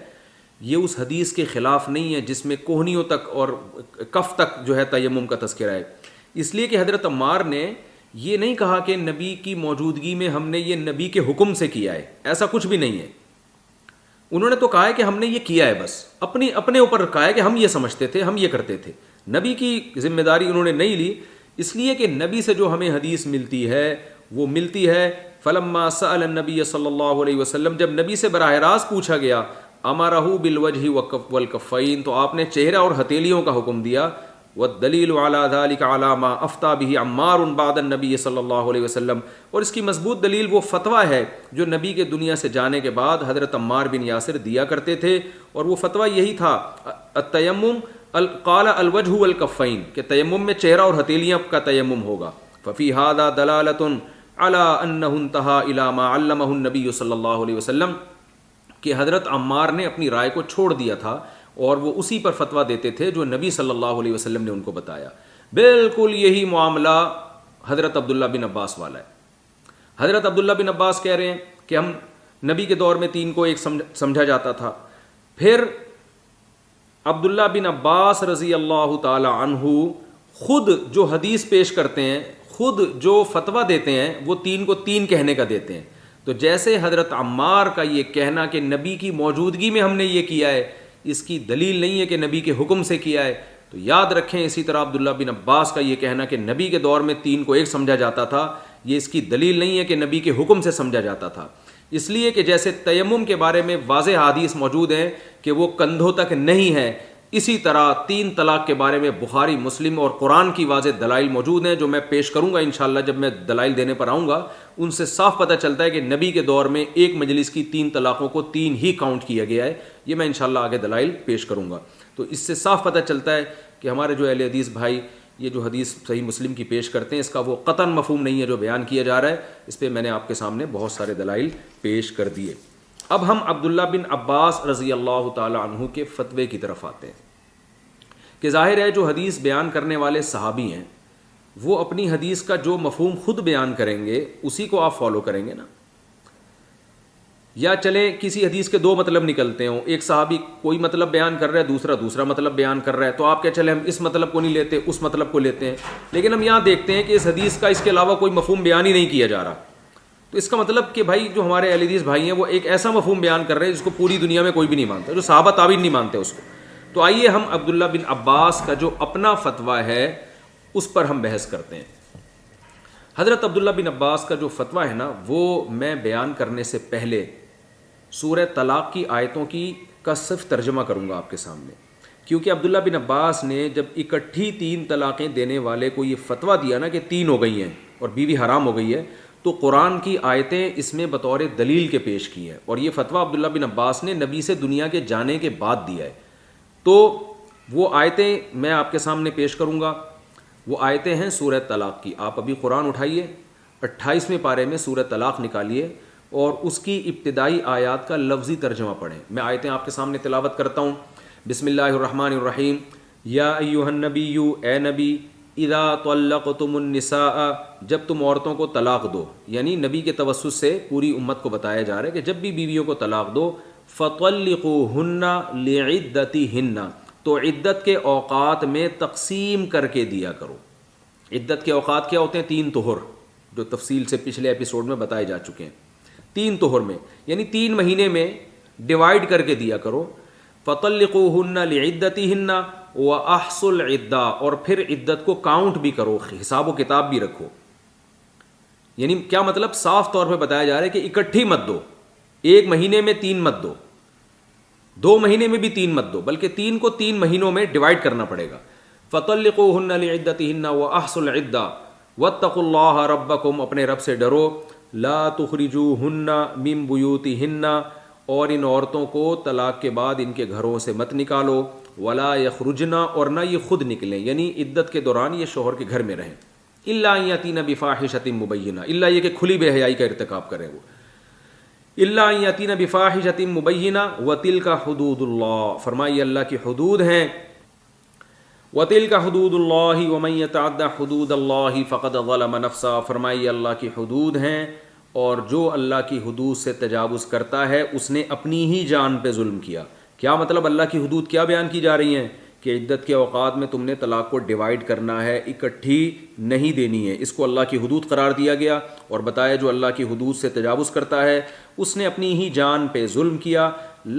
S1: یہ اس حدیث کے خلاف نہیں ہے جس میں کوہنیوں تک اور کف تک جو ہے تیمم کا تذکرہ ہے. اس لیے کہ حضرت عمار نے یہ نہیں کہا کہ نبی کی موجودگی میں ہم نے یہ نبی کے حکم سے کیا ہے، ایسا کچھ بھی نہیں ہے. انہوں نے تو کہا ہے کہ ہم نے یہ کیا ہے، بس اپنے اوپر رکھا ہے کہ ہم یہ سمجھتے تھے، ہم یہ کرتے تھے. نبی کی ذمہ داری انہوں نے نہیں لی، اس لیے کہ نبی سے جو ہمیں حدیث ملتی ہے وہ ملتی ہے. فلما سأل النبی صلی اللہ علیہ وسلم، جب نبی سے براہ راست پوچھا گیا، امرہ بالوجہ والکفین، تو آپ نے چہرہ اور ہتھیلیوں کا حکم دیا. والدلیل علی ذلک علی ما افتى به عمار بعد النبی صلی اللہ علیہ وسلم، اور اس کی مضبوط دلیل وہ فتویٰ ہے جو نبی کے دنیا سے جانے کے بعد حضرت عمار بن یاسر دیا کرتے تھے، اور وہ فتویٰ یہی تھا، التیمم قال الوجہ والکفین، کہ تیمم میں چہرہ اور ہتھیلیاں کا تیمم ہوگا. ففی ھذا دلالۃ علی انہ انتہى الی ما علمہ النبی صلی اللہ علیہ وسلم، کہ حضرت عمار نے اپنی رائے کو چھوڑ دیا تھا اور وہ اسی پر فتویٰ دیتے تھے جو نبی صلی اللہ علیہ وسلم نے ان کو بتایا. بالکل یہی معاملہ حضرت عبداللہ بن عباس والا ہے. حضرت عبداللہ بن عباس کہہ رہے ہیں کہ ہم نبی کے دور میں 3 کو ایک سمجھا جاتا تھا. پھر عبداللہ بن عباس رضی اللہ تعالی عنہ خود جو حدیث پیش کرتے ہیں، خود جو فتویٰ دیتے ہیں، وہ 3 کو 3 کہنے کا دیتے ہیں. تو جیسے حضرت عمار کا یہ کہنا کہ نبی کی موجودگی میں ہم نے یہ کیا ہے، اس کی دلیل نہیں ہے کہ نبی کے حکم سے کیا ہے، تو یاد رکھیں اسی طرح عبداللہ بن عباس کا یہ کہنا کہ نبی کے دور میں 3 کو ایک سمجھا جاتا تھا، یہ اس کی دلیل نہیں ہے کہ نبی کے حکم سے سمجھا جاتا تھا. اس لیے کہ جیسے تیمم کے بارے میں واضح حدیث موجود ہیں کہ وہ کندھوں تک نہیں ہے، اسی طرح 3 طلاق کے بارے میں بخاری، مسلم اور قرآن کی واضح دلائل موجود ہیں، جو میں پیش کروں گا انشاءاللہ. جب میں دلائل دینے پر آؤں گا ان سے صاف پتہ چلتا ہے کہ نبی کے دور میں ایک مجلس کی 3 طلاقوں کو 3 ہی کاؤنٹ کیا گیا ہے. یہ میں انشاءاللہ آگے دلائل پیش کروں گا. تو اس سے صاف پتہ چلتا ہے کہ ہمارے جو اہل حدیث بھائی یہ جو حدیث صحیح مسلم کی پیش کرتے ہیں، اس کا وہ قطعاً مفہوم نہیں ہے جو بیان کیا جا رہا ہے. اس پہ میں نے آپ کے سامنے بہت سارے دلائل پیش کر دیے. اب ہم عبداللہ بن عباس رضی اللہ تعالی عنہ کے فتوے کی طرف آتے ہیں کہ ظاہر ہے جو حدیث بیان کرنے والے صحابی ہیں وہ اپنی حدیث کا جو مفہوم خود بیان کریں گے اسی کو آپ فالو کریں گے نا. یا چلے کسی حدیث کے 2 مطلب نکلتے ہوں، ایک صحابی کوئی مطلب بیان کر رہا ہے، دوسرا مطلب بیان کر رہا ہے، تو آپ کیا چلے ہم اس مطلب کو نہیں لیتے، اس مطلب کو لیتے ہیں. لیکن ہم یہاں دیکھتے ہیں کہ اس حدیث کا اس کے علاوہ کوئی مفہوم بیان ہی نہیں کیا جا رہا. تو اس کا مطلب کہ بھائی جو ہمارے اہل حدیث بھائی ہیں وہ ایک ایسا مفہوم بیان کر رہے ہیں جس کو پوری دنیا میں کوئی بھی نہیں مانتا، جو صحابہ تابعین نہیں مانتے اس کو. تو آئیے ہم عبداللہ بن عباس کا جو اپنا فتویٰ ہے اس پر ہم بحث کرتے ہیں. حضرت عبداللہ بن عباس کا جو فتویٰ ہے نا، وہ میں بیان کرنے سے پہلے سورہ طلاق کی آیتوں کا صرف ترجمہ کروں گا آپ کے سامنے، کیونکہ عبداللہ بن عباس نے جب اکٹھی 3 طلاقیں دینے والے کو یہ فتویٰ دیا نا کہ 3 ہو گئی ہیں اور بیوی حرام ہو گئی ہے، تو قرآن کی آیتیں اس میں بطور دلیل کے پیش کی ہیں. اور یہ فتویٰ عبداللہ بن عباس نے نبی سے دنیا کے جانے کے بعد دیا ہے. تو وہ آیتیں میں آپ کے سامنے پیش کروں گا. وہ آیتیں ہیں سورہ طلاق کی. آپ ابھی قرآن اٹھائیے، 28ویں پارے میں سورہ طلاق نکالیے اور اس کی ابتدائی آیات کا لفظی ترجمہ پڑھیں. میں آیتیں آپ کے سامنے تلاوت کرتا ہوں. بسم اللہ الرحمن الرحیم. یا ایھا النبی، اے نبی، اذا طلقتم النساء، جب تم عورتوں کو طلاق دو، یعنی نبی کے توسط سے پوری امت کو بتایا جا رہا ہے کہ جب بھی بیویوں کو طلاق دو، فطلقوہن لعدتہن، تو عدت کے اوقات میں تقسیم کر کے دیا کرو. عدت کے اوقات کیا ہوتے ہیں؟ 3 طہر، جو تفصیل سے پچھلے ایپیسوڈ میں بتائے جا چکے ہیں. 3 طہر میں یعنی 3 مہینے میں ڈیوائیڈ کر کے دیا کرو. فطلقوہن لعدتہن واحصوا العدہ، اور پھر عدت کو کاؤنٹ بھی کرو، حساب و کتاب بھی رکھو. یعنی کیا مطلب؟ صاف طور پہ بتایا جا رہا ہے کہ اکٹھی مت دو، 1 مہینے میں 3 مت دو، 2 مہینے میں بھی 3 مت دو، بلکہ 3 کو 3 مہینوں میں ڈیوائیڈ کرنا پڑے گا. فطلقوہن لعدتہن واحصوا العدہ واتقوا اللہ ربکم، اپنے رب سے ڈرو. لا تخرجوہن من بیوتہن، اور ان عورتوں کو طلاق کے بعد ان کے گھروں سے مت نکالو. ولا یخرجن، اور نہ یہ خود نکلیں، یعنی عدت کے دوران یہ شوہر کے گھر میں رہیں. الا ان یاتین بفاحشۃ مبینہ، الا یہ کہ کھلی بے حیائی کا ارتکاب کریں وہ. الا ان یاتین بفاحشۃ مبینہ وتلک حدود اللہ، فرمائیے اللہ کی حدود ہیں. وَتِلْكَ حُدُودُ اللَّهِ وَمَن يَتَعَدَّ حُدُودَ اللَّهِ فَقَدْ ظَلَمَ نَفْسَهُ، فرمائیے اللہ کی حدود ہیں، اور جو اللہ کی حدود سے تجاوز کرتا ہے اس نے اپنی ہی جان پہ ظلم کیا۔ کیا مطلب اللہ کی حدود کیا بیان کی جا رہی ہیں؟ کہ عدت کے اوقات میں تم نے طلاق کو ڈیوائیڈ کرنا ہے، اکٹھی نہیں دینی ہے، اس کو اللہ کی حدود قرار دیا گیا، اور بتایا جو اللہ کی حدود سے تجاوز کرتا ہے اس نے اپنی ہی جان پہ ظلم کیا۔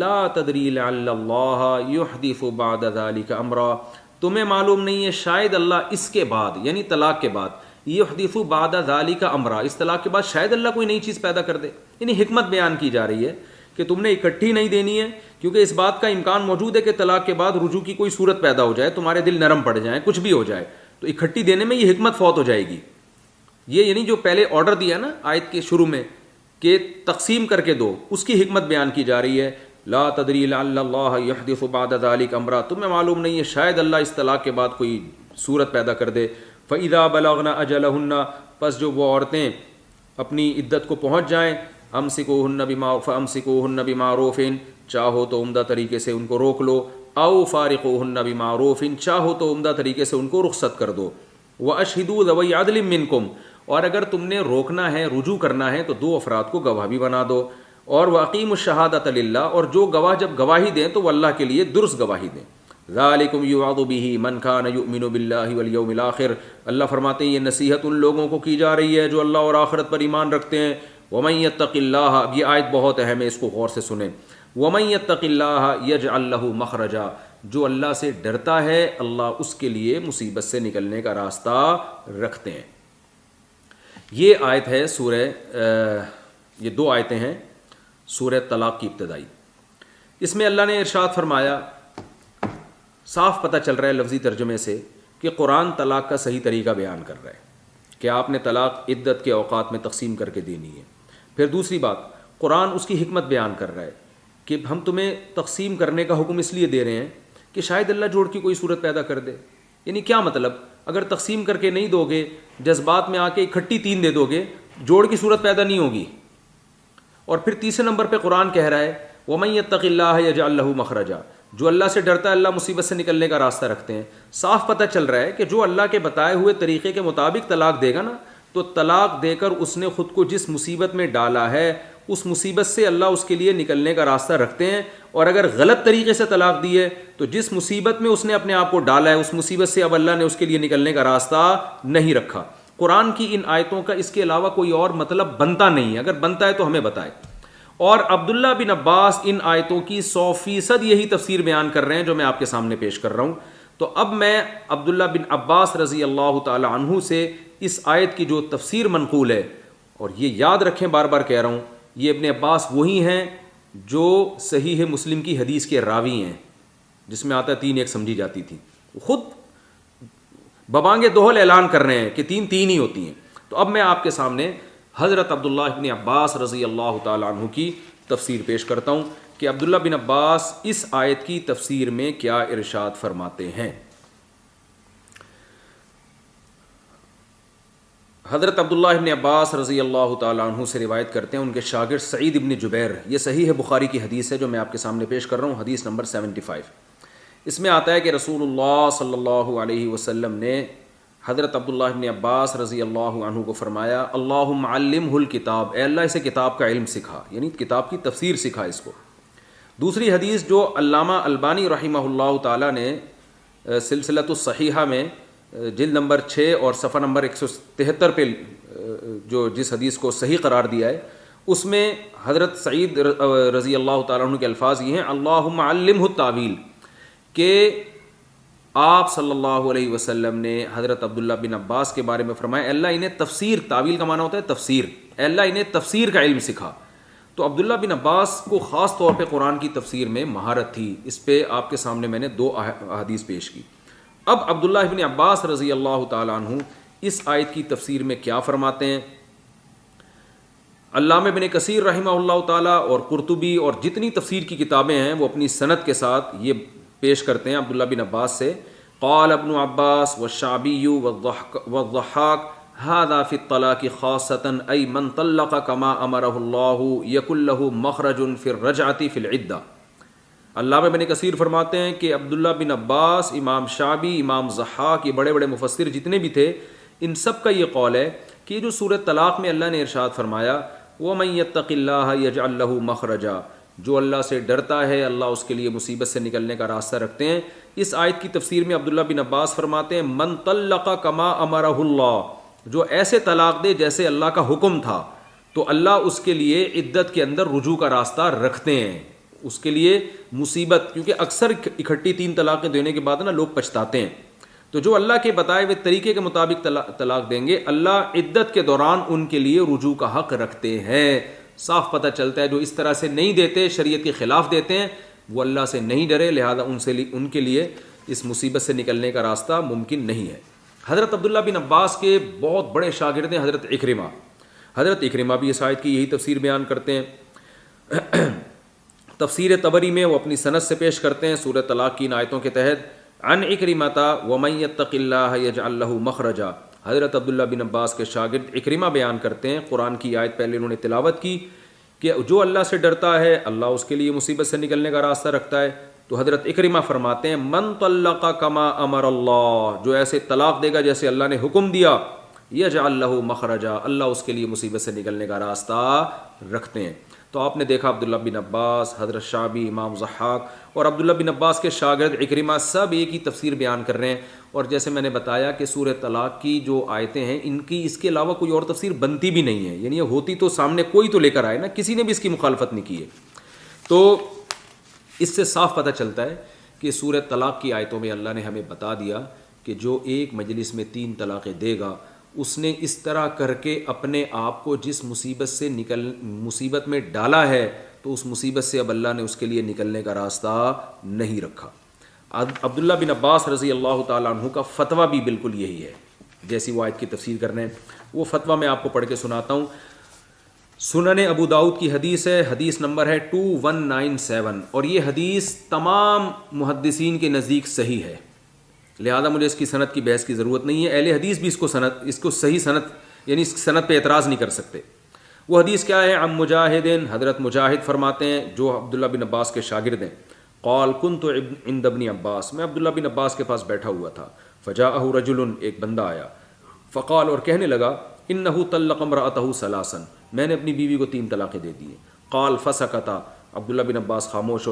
S1: لا تدری لعل اللہ یحدث بعد ذلک امرا، تمہیں معلوم نہیں ہے شاید اللہ اس کے بعد یعنی طلاق کے بعد، یحدث بعد ذلک امرا، اس طلاق کے بعد شاید اللہ کوئی نئی چیز پیدا کر دے۔ یعنی حکمت بیان کی جا رہی ہے کہ تم نے اکٹھی نہیں دینی ہے، کیونکہ اس بات کا امکان موجود ہے کہ طلاق کے بعد رجوع کی کوئی صورت پیدا ہو جائے، تمہارے دل نرم پڑ جائیں، کچھ بھی ہو جائے، تو اکٹھی دینے میں یہ حکمت فوت ہو جائے گی۔ یہ یعنی جو پہلے آرڈر دیا نا آیت کے شروع میں کہ تقسیم کر کے دو، اس کی حکمت بیان کی جا رہی ہے۔ لا تدری لعل اللہ یحدث بعد ذلک امرا، تمہیں معلوم نہیں ہے شاید اللہ اس طلاق کے بعد کوئی صورت پیدا کر دے۔ فَإِذَا بَلَغْنَ أَجَلَهُنَّ، پس جو وہ عورتیں اپنی عدت کو پہنچ جائیں، فَأَمْسِكُوهُنَّ بِمَعْرُوفٍ، چاہو تو عمدہ طریقے سے ان کو روک لو، او فارقوهن بمعروف، چاہو تو عمدہ طریقے سے ان کو رخصت کر دو۔ وَأَشْهِدُوا ذَوَيْ عَدْلٍ مِّنْكُمْ، اور اگر تم نے روکنا ہے، رجوع کرنا ہے، تو دو افراد کو گواہ بھی بنا دو۔ اور وَأَقِيمُوا الشَّهَادَةَ لِلَّهِ، اور جو گواہ جب گواہی دیں تو وہ اللہ کے لیے درست گواہی دیں۔ ذَلِكُمْ يُوعَظُ بِهِ مَنْ كَانَ يُؤْمِنُ بِاللَّهِ وَالْيَوْمِ الْآخِرِ، اللہ فرماتے ہیں یہ نصیحت ان لوگوں کو کی جا رہی ہے جو اللہ اور آخرت پر ایمان رکھتے ہیں۔ وَمَن يَتَّقِ اللَّهَ، اب یہ آیت بہت اہم ہے، اس کو غور سے سنیں۔ وَمَن يَتَّقِ اللَّهَ يَجْعَل لَّهُ مَخْرَجًا، جو اللہ سے ڈرتا ہے اللہ اس کے لیے مصیبت سے نکلنے کا راستہ رکھتے ہیں۔ یہ آیت ہے یہ دو آیتیں ہیں سورہ طلاق کی ابتدائی۔ اس میں اللہ نے ارشاد فرمایا، صاف پتہ چل رہا ہے لفظی ترجمے سے کہ قرآن طلاق کا صحیح طریقہ بیان کر رہا ہے کہ آپ نے طلاق عدت کے اوقات میں تقسیم کر کے دینی ہے۔ پھر دوسری بات، قرآن اس کی حکمت بیان کر رہا ہے کہ ہم تمہیں تقسیم کرنے کا حکم اس لیے دے رہے ہیں کہ شاید اللہ جوڑ کی کوئی صورت پیدا کر دے۔ یعنی کیا مطلب، اگر تقسیم کر کے نہیں دو گے، جذبات میں آ کے اکٹھی 3 دے دو گے، جوڑ کی صورت پیدا نہیں ہوگی۔ اور پھر تیسرے نمبر پہ قرآن کہہ رہا ہے وَمَن يَتَّقِ اللَّهَ يَجْعَل لَّهُ مَخْرَجًا، جو اللہ سے ڈرتا ہے اللہ مصیبت سے نکلنے کا راستہ رکھتے ہیں۔ صاف پتہ چل رہا ہے کہ جو اللہ کے بتائے ہوئے طریقے کے مطابق طلاق دے گا نا، تو طلاق دے کر اس نے خود کو جس مصیبت میں ڈالا ہے اس مصیبت سے اللہ اس کے لیے نکلنے کا راستہ رکھتے ہیں۔ اور اگر غلط طریقے سے طلاق دی ہے تو جس مصیبت میں اس نے اپنے آپ کو ڈالا ہے اس مصیبت سے اب اللہ نے اس کے لیے نکلنے کا راستہ نہیں رکھا۔ قرآن کی ان آیتوں کا اس کے علاوہ کوئی اور مطلب بنتا نہیں ہے، اگر بنتا ہے تو ہمیں بتائے۔ اور عبداللہ بن عباس ان آیتوں کی 100% یہی تفسیر بیان کر رہے ہیں جو میں آپ کے سامنے پیش کر رہا ہوں۔ تو اب میں عبداللہ بن عباس رضی اللہ تعالی عنہ سے اس آیت کی جو تفسیر منقول ہے، اور یہ یاد رکھیں بار بار کہہ رہا ہوں، یہ ابن عباس وہی ہیں جو صحیح مسلم کی حدیث کے راوی ہیں جس میں آتا ہے 3 ایک سمجھی جاتی تھی، خود ببانگ دوہل اعلان کر رہے ہیں کہ 3 ہی ہوتی ہیں۔ تو اب میں آپ کے سامنے حضرت عبداللہ بن عباس رضی اللہ تعالی عنہ کی تفسیر پیش کرتا ہوں کہ عبداللہ بن عباس اس آیت کی تفسیر میں کیا ارشاد فرماتے ہیں۔ حضرت عبداللہ بن عباس رضی اللہ تعالی عنہ سے روایت کرتے ہیں، ان کے شاگرد سعید بن جبیر، یہ صحیح بخاری کی حدیث ہے جو میں آپ کے سامنے پیش کر رہا ہوں، حدیث نمبر 75۔ اس میں آتا ہے کہ رسول اللہ صلی اللہ علیہ وسلم نے حضرت عبداللہ بن عباس رضی اللہ عنہ کو فرمایا، اللہم علمہ الکتاب، اے اللہ اسے کتاب کا علم سکھا، یعنی کتاب کی تفسیر سکھا اس کو۔ دوسری حدیث جو علامہ البانی رحمہ اللہ تعالی نے سلسلۃ الصحیحہ میں جلد نمبر 6 اور صفحہ نمبر 173 پہ جو جس حدیث کو صحیح قرار دیا ہے، اس میں حضرت سعید رضی اللہ تعالیٰ عنہ کے الفاظ یہ ہیں، اللہم علمہ التاویل، کہ آپ صلی اللہ علیہ وسلم نے حضرت عبداللہ بن عباس کے بارے میں فرمایا اللہ انہیں تفسیر، تعویل کا معنی ہوتا ہے تفسیر، اللہ انہیں تفسیر کا علم سکھا۔ تو عبداللہ بن عباس کو خاص طور پہ قرآن کی تفسیر میں مہارت تھی، اس پہ آپ کے سامنے میں نے 2 احادیث پیش کی۔ اب عبداللہ بن عباس رضی اللہ تعالیٰ عنہ اس آیت کی تفسیر میں کیا فرماتے ہیں؟ علامہ ابن کثیر رحمہ اللہ تعالیٰ اور قرطبی اور جتنی تفسیر کی کتابیں ہیں وہ اپنی سند کے ساتھ یہ پیش کرتے ہیں عبداللہ بن عباس سے، قال ابن عباس والشعبی والضحاک هذا في الطلاق خاصة أي من طلق كما أمره الله يكن له مخرج في الرجعة في العدة۔ علامہ ابن کثیر فرماتے ہیں کہ عبداللہ بن عباس، امام شعبی، امام ضحاک، یہ بڑے بڑے مفسر جتنے بھی تھے، ان سب کا یہ قول ہے کہ یہ جو سورۃ طلاق میں اللہ نے ارشاد فرمایا وَمَن يَتَّقِ اللَّهَ يَجْعَل لَّهُ مَخْرَجًا، جو اللہ سے ڈرتا ہے اللہ اس کے لیے مصیبت سے نکلنے کا راستہ رکھتے ہیں. اس آیت کی تفسیر میں عبداللہ بن عباس فرماتے ہیں من طلق کما امرہ اللہ، جو ایسے طلاق دے جیسے اللہ کا حکم تھا تو اللہ اس کے لیے عدت کے اندر رجوع کا راستہ رکھتے ہیں. اس کے لیے مصیبت، کیونکہ اکثر اکٹھی 3 طلاقیں دینے کے بعد نا لوگ پچھتاتے ہیں، تو جو اللہ کے بتائے ہوئے طریقے کے مطابق طلاق دیں گے اللہ عدت کے دوران ان کے لیے رجوع کا حق رکھتے ہیں. صاف پتہ چلتا ہے جو اس طرح سے نہیں دیتے، شریعت کے خلاف دیتے ہیں، وہ اللہ سے نہیں ڈرے، لہذا ان کے لیے اس مصیبت سے نکلنے کا راستہ ممکن نہیں ہے. حضرت عبداللہ بن عباس کے بہت بڑے شاگرد ہیں حضرت اکرمہ بھی اس آیت کی یہی تفسیر بیان کرتے ہیں. تفسیر طبری میں وہ اپنی سند سے پیش کرتے ہیں سورۃ طلاق کی ان آیتوں کے تحت عن اکرمۃ ومن یتق اللہ یجعل لہ مخرجا. حضرت عبداللہ بن عباس کے شاگرد اکرمہ بیان کرتے ہیں، قرآن کی آیت پہلے انہوں نے تلاوت کی کہ جو اللہ سے ڈرتا ہے اللہ اس کے لیے مصیبت سے نکلنے کا راستہ رکھتا ہے. تو حضرت اکرمہ فرماتے ہیں من طلق کما امر اللہ، جو ایسے طلاق دے گا جیسے اللہ نے حکم دیا، یجعل لہ مخرجا، اللہ اس کے لیے مصیبت سے نکلنے کا راستہ رکھتے ہیں. تو آپ نے دیکھا عبداللہ بن عباس، حضرت شعبی، امام ضحاک اور عبداللہ بن عباس کے شاگرد اکرمہ سب ایک ہی تفسیر بیان کر رہے ہیں. اور جیسے میں نے بتایا کہ سورہ طلاق کی جو آیتیں ہیں ان کی اس کے علاوہ کوئی اور تفسیر بنتی بھی نہیں ہے، یعنی یہ ہوتی تو سامنے کوئی تو لے کر آئے نا، کسی نے بھی اس کی مخالفت نہیں کی ہے. تو اس سے صاف پتہ چلتا ہے کہ سورہ طلاق کی آیتوں میں اللہ نے ہمیں بتا دیا کہ جو ایک مجلس میں 3 طلاقیں دے گا اس نے اس طرح کر کے اپنے آپ کو جس مصیبت میں ڈالا ہے تو اس مصیبت سے اب اللہ نے اس کے لیے نکلنے کا راستہ نہیں رکھا. عبداللہ بن عباس رضی اللہ تعالیٰ عنہ کا فتویٰ بھی بالکل یہی ہے جیسی وہ آیت کی تفسیر کر رہے ہیں. وہ فتویٰ میں آپ کو پڑھ کے سناتا ہوں. سنن ابو داؤد کی حدیث ہے، حدیث نمبر ہے 2197، اور یہ حدیث تمام محدثین کے نزدیک صحیح ہے، لہذا مجھے اس کی سند کی بحث کی ضرورت نہیں ہے. اہل حدیث بھی اس کو صحیح سند یعنی اس سند پہ اعتراض نہیں کر سکتے. وہ حدیث کیا ہے؟ عن مجاہد، حضرت مجاہد فرماتے ہیں جو عبداللہ بن عباس کے شاگرد ہیں، قال كنت عند ابن عباس، میں عبداللہ بن عباس کے پاس بیٹھا ہوا تھا. فجاءه رجل، ایک بندہ آیا، فقال، اور کہنے لگا، انه طلق امرأته ثلاثا، میں نے اپنی بیوی کو 3 طلاقیں دے دی. قال فسكت، عبداللہ بن عباس خاموش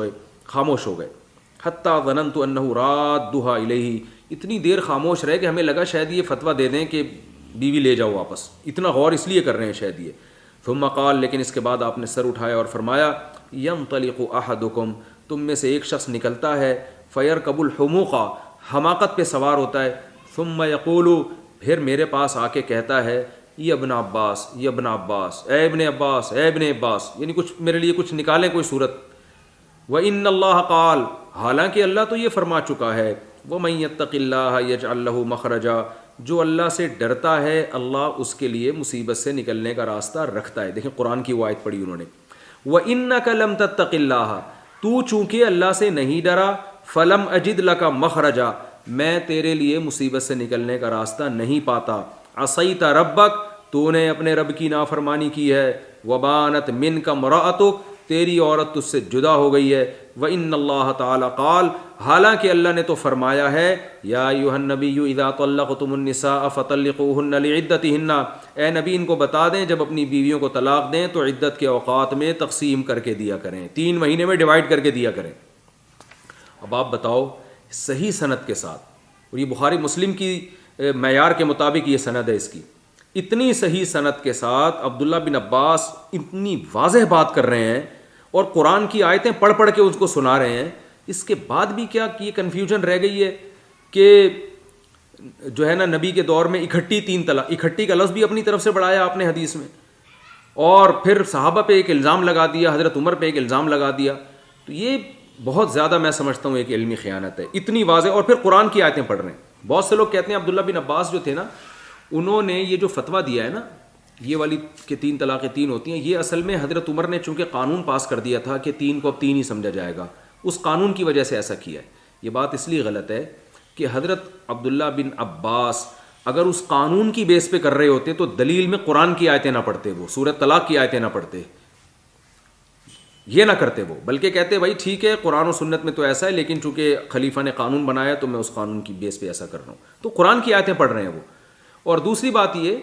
S1: ہو گئے. حتی ظننت انه رادها الیہ، اتنی دیر خاموش رہے کہ ہمیں لگا شاید یہ فتویٰ دے دیں کہ بیوی لے جاؤ واپس، اتنا غور اس لیے کر رہے ہیں شاید یہ. ثم قال، لیکن اس کے بعد آپ نے سر اٹھایا اور فرمایا، ینطلق احدکم، تم میں سے ایک شخص نکلتا ہے، فیرکب الحموق، حماقت پہ سوار ہوتا ہے، ثم یقول، پھر میرے پاس آ کے کہتا ہے، یہ ابن عباس، یہ ابن عباس، اے ابن عباس، اے ابن عباس، یعنی کچھ میرے لیے کچھ نکالیں کوئی صورت. وَإِنَّ اللَّهَ قَالَ، حالانکہ اللہ تو یہ فرما چکا ہے، وَمَن يَتَّقِ اللَّهَ يَجْعَل لَّهُ مَخْرَجًا، جو اللہ سے ڈرتا ہے اللہ اس کے لیے مصیبت سے نکلنے کا راستہ رکھتا ہے. دیکھیں قرآن کی وہ آیت پڑھی انہوں نے، وَإِنَّكَ لَمْ تَتَّقِ اللَّهَ، تو چونکہ اللہ سے نہیں ڈرا، فَلَمْ أَجِدْ لَكَ مَخْرَجًا، میں تیرے لیے مصیبت سے نکلنے کا راستہ نہیں پاتا. عصیت ربک، تو نے اپنے رب کی نافرمانی کی ہے. وبانت منک امرأتک، تیری عورت تجھ سے جدا ہو گئی ہے. وَإِنَّ اللَّهَ تَعَالَى قَالَ، حالانکہ اللہ نے تو فرمایا ہے، یا ایھا النبی اذا طلقتم النساء فطلقوهن لعدتهن، اے نبی ان کو بتا دیں جب اپنی بیویوں کو طلاق دیں تو عدت کے اوقات میں تقسیم کر کے دیا کریں، 3 مہینے میں ڈیوائیڈ کر کے دیا کریں. اب آپ بتاؤ صحیح سند کے ساتھ، اور یہ بخاری مسلم کی معیار کے مطابق یہ سند ہے اس کی، اتنی صحیح سند کے ساتھ عبداللہ بن عباس اتنی واضح بات کر رہے ہیں اور قرآن کی آیتیں پڑھ پڑھ کے اس کو سنا رہے ہیں. اس کے بعد بھی کیا یہ کنفیوژن رہ گئی ہے کہ جو ہے نا نبی کے دور میں اکٹھی 3 طلاق، اکٹھی کا لفظ بھی اپنی طرف سے بڑھایا آپ نے حدیث میں، اور پھر صحابہ پہ ایک الزام لگا دیا، حضرت عمر پہ ایک الزام لگا دیا. تو یہ بہت زیادہ میں سمجھتا ہوں ایک علمی خیانت ہے، اتنی واضح، اور پھر قرآن کی آیتیں پڑھ رہے ہیں. بہت سے لوگ کہتے ہیں عبداللہ بن عباس جو تھے نا، انہوں نے یہ جو فتویٰ دیا ہے نا یہ والی کہ 3 طلاقیں 3 ہوتی ہیں، یہ اصل میں حضرت عمر نے چونکہ قانون پاس کر دیا تھا کہ 3 کو اب 3 ہی سمجھا جائے گا، اس قانون کی وجہ سے ایسا کیا ہے. یہ بات اس لیے غلط ہے کہ حضرت عبداللہ بن عباس اگر اس قانون کی بیس پہ کر رہے ہوتے تو دلیل میں قرآن کی آیتیں نہ پڑھتے، وہ سورۃ طلاق کی آیتیں نہ پڑھتے. یہ نہ کرتے وہ، بلکہ کہتے بھائی ٹھیک ہے قرآن و سنت میں تو ایسا ہے، لیکن چونکہ خلیفہ نے قانون بنایا تو میں اس قانون کی بیس پہ ایسا کر رہا ہوں. تو قرآن کی آیتیں پڑھ رہے ہیں وہ. اور دوسری بات یہ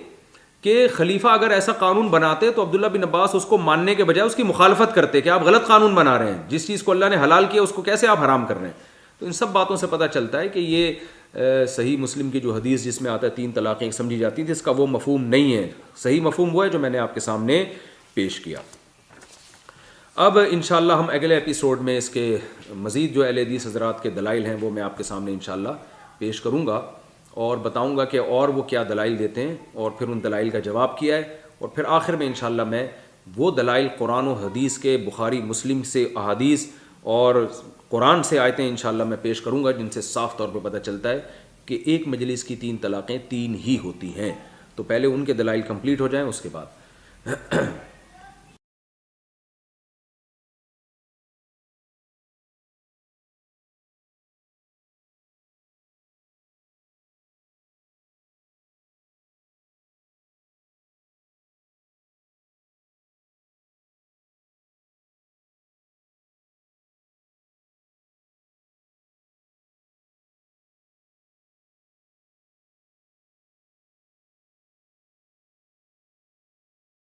S1: کہ خلیفہ اگر ایسا قانون بناتے تو عبداللہ بن عباس اس کو ماننے کے بجائے اس کی مخالفت کرتے کہ آپ غلط قانون بنا رہے ہیں، جس چیز کو اللہ نے حلال کیا اس کو کیسے آپ حرام کر رہے ہیں. تو ان سب باتوں سے پتہ چلتا ہے کہ یہ صحیح مسلم کی جو حدیث جس میں آتا ہے 3 طلاقیں سمجھی جاتی تھی، اس کا وہ مفہوم نہیں ہے. صحیح مفہوم وہ ہے جو میں نے آپ کے سامنے پیش کیا. اب انشاءاللہ ہم اگلے ایپیسوڈ میں اس کے مزید جو اہل حدیث حضرات کے دلائل ہیں وہ میں آپ کے سامنے انشاءاللہ پیش کروں گا اور بتاؤں گا کہ اور وہ کیا دلائل دیتے ہیں اور پھر ان دلائل کا جواب کیا ہے. اور پھر آخر میں انشاءاللہ میں وہ دلائل قرآن و حدیث کے بخاری مسلم سے احادیث اور قرآن سے آیتیں انشاءاللہ میں پیش کروں گا جن سے صاف طور پہ پتہ چلتا ہے کہ ایک مجلس کی 3 طلاقیں 3 ہی ہوتی ہیں. تو پہلے ان کے دلائل کمپلیٹ ہو جائیں اس کے بعد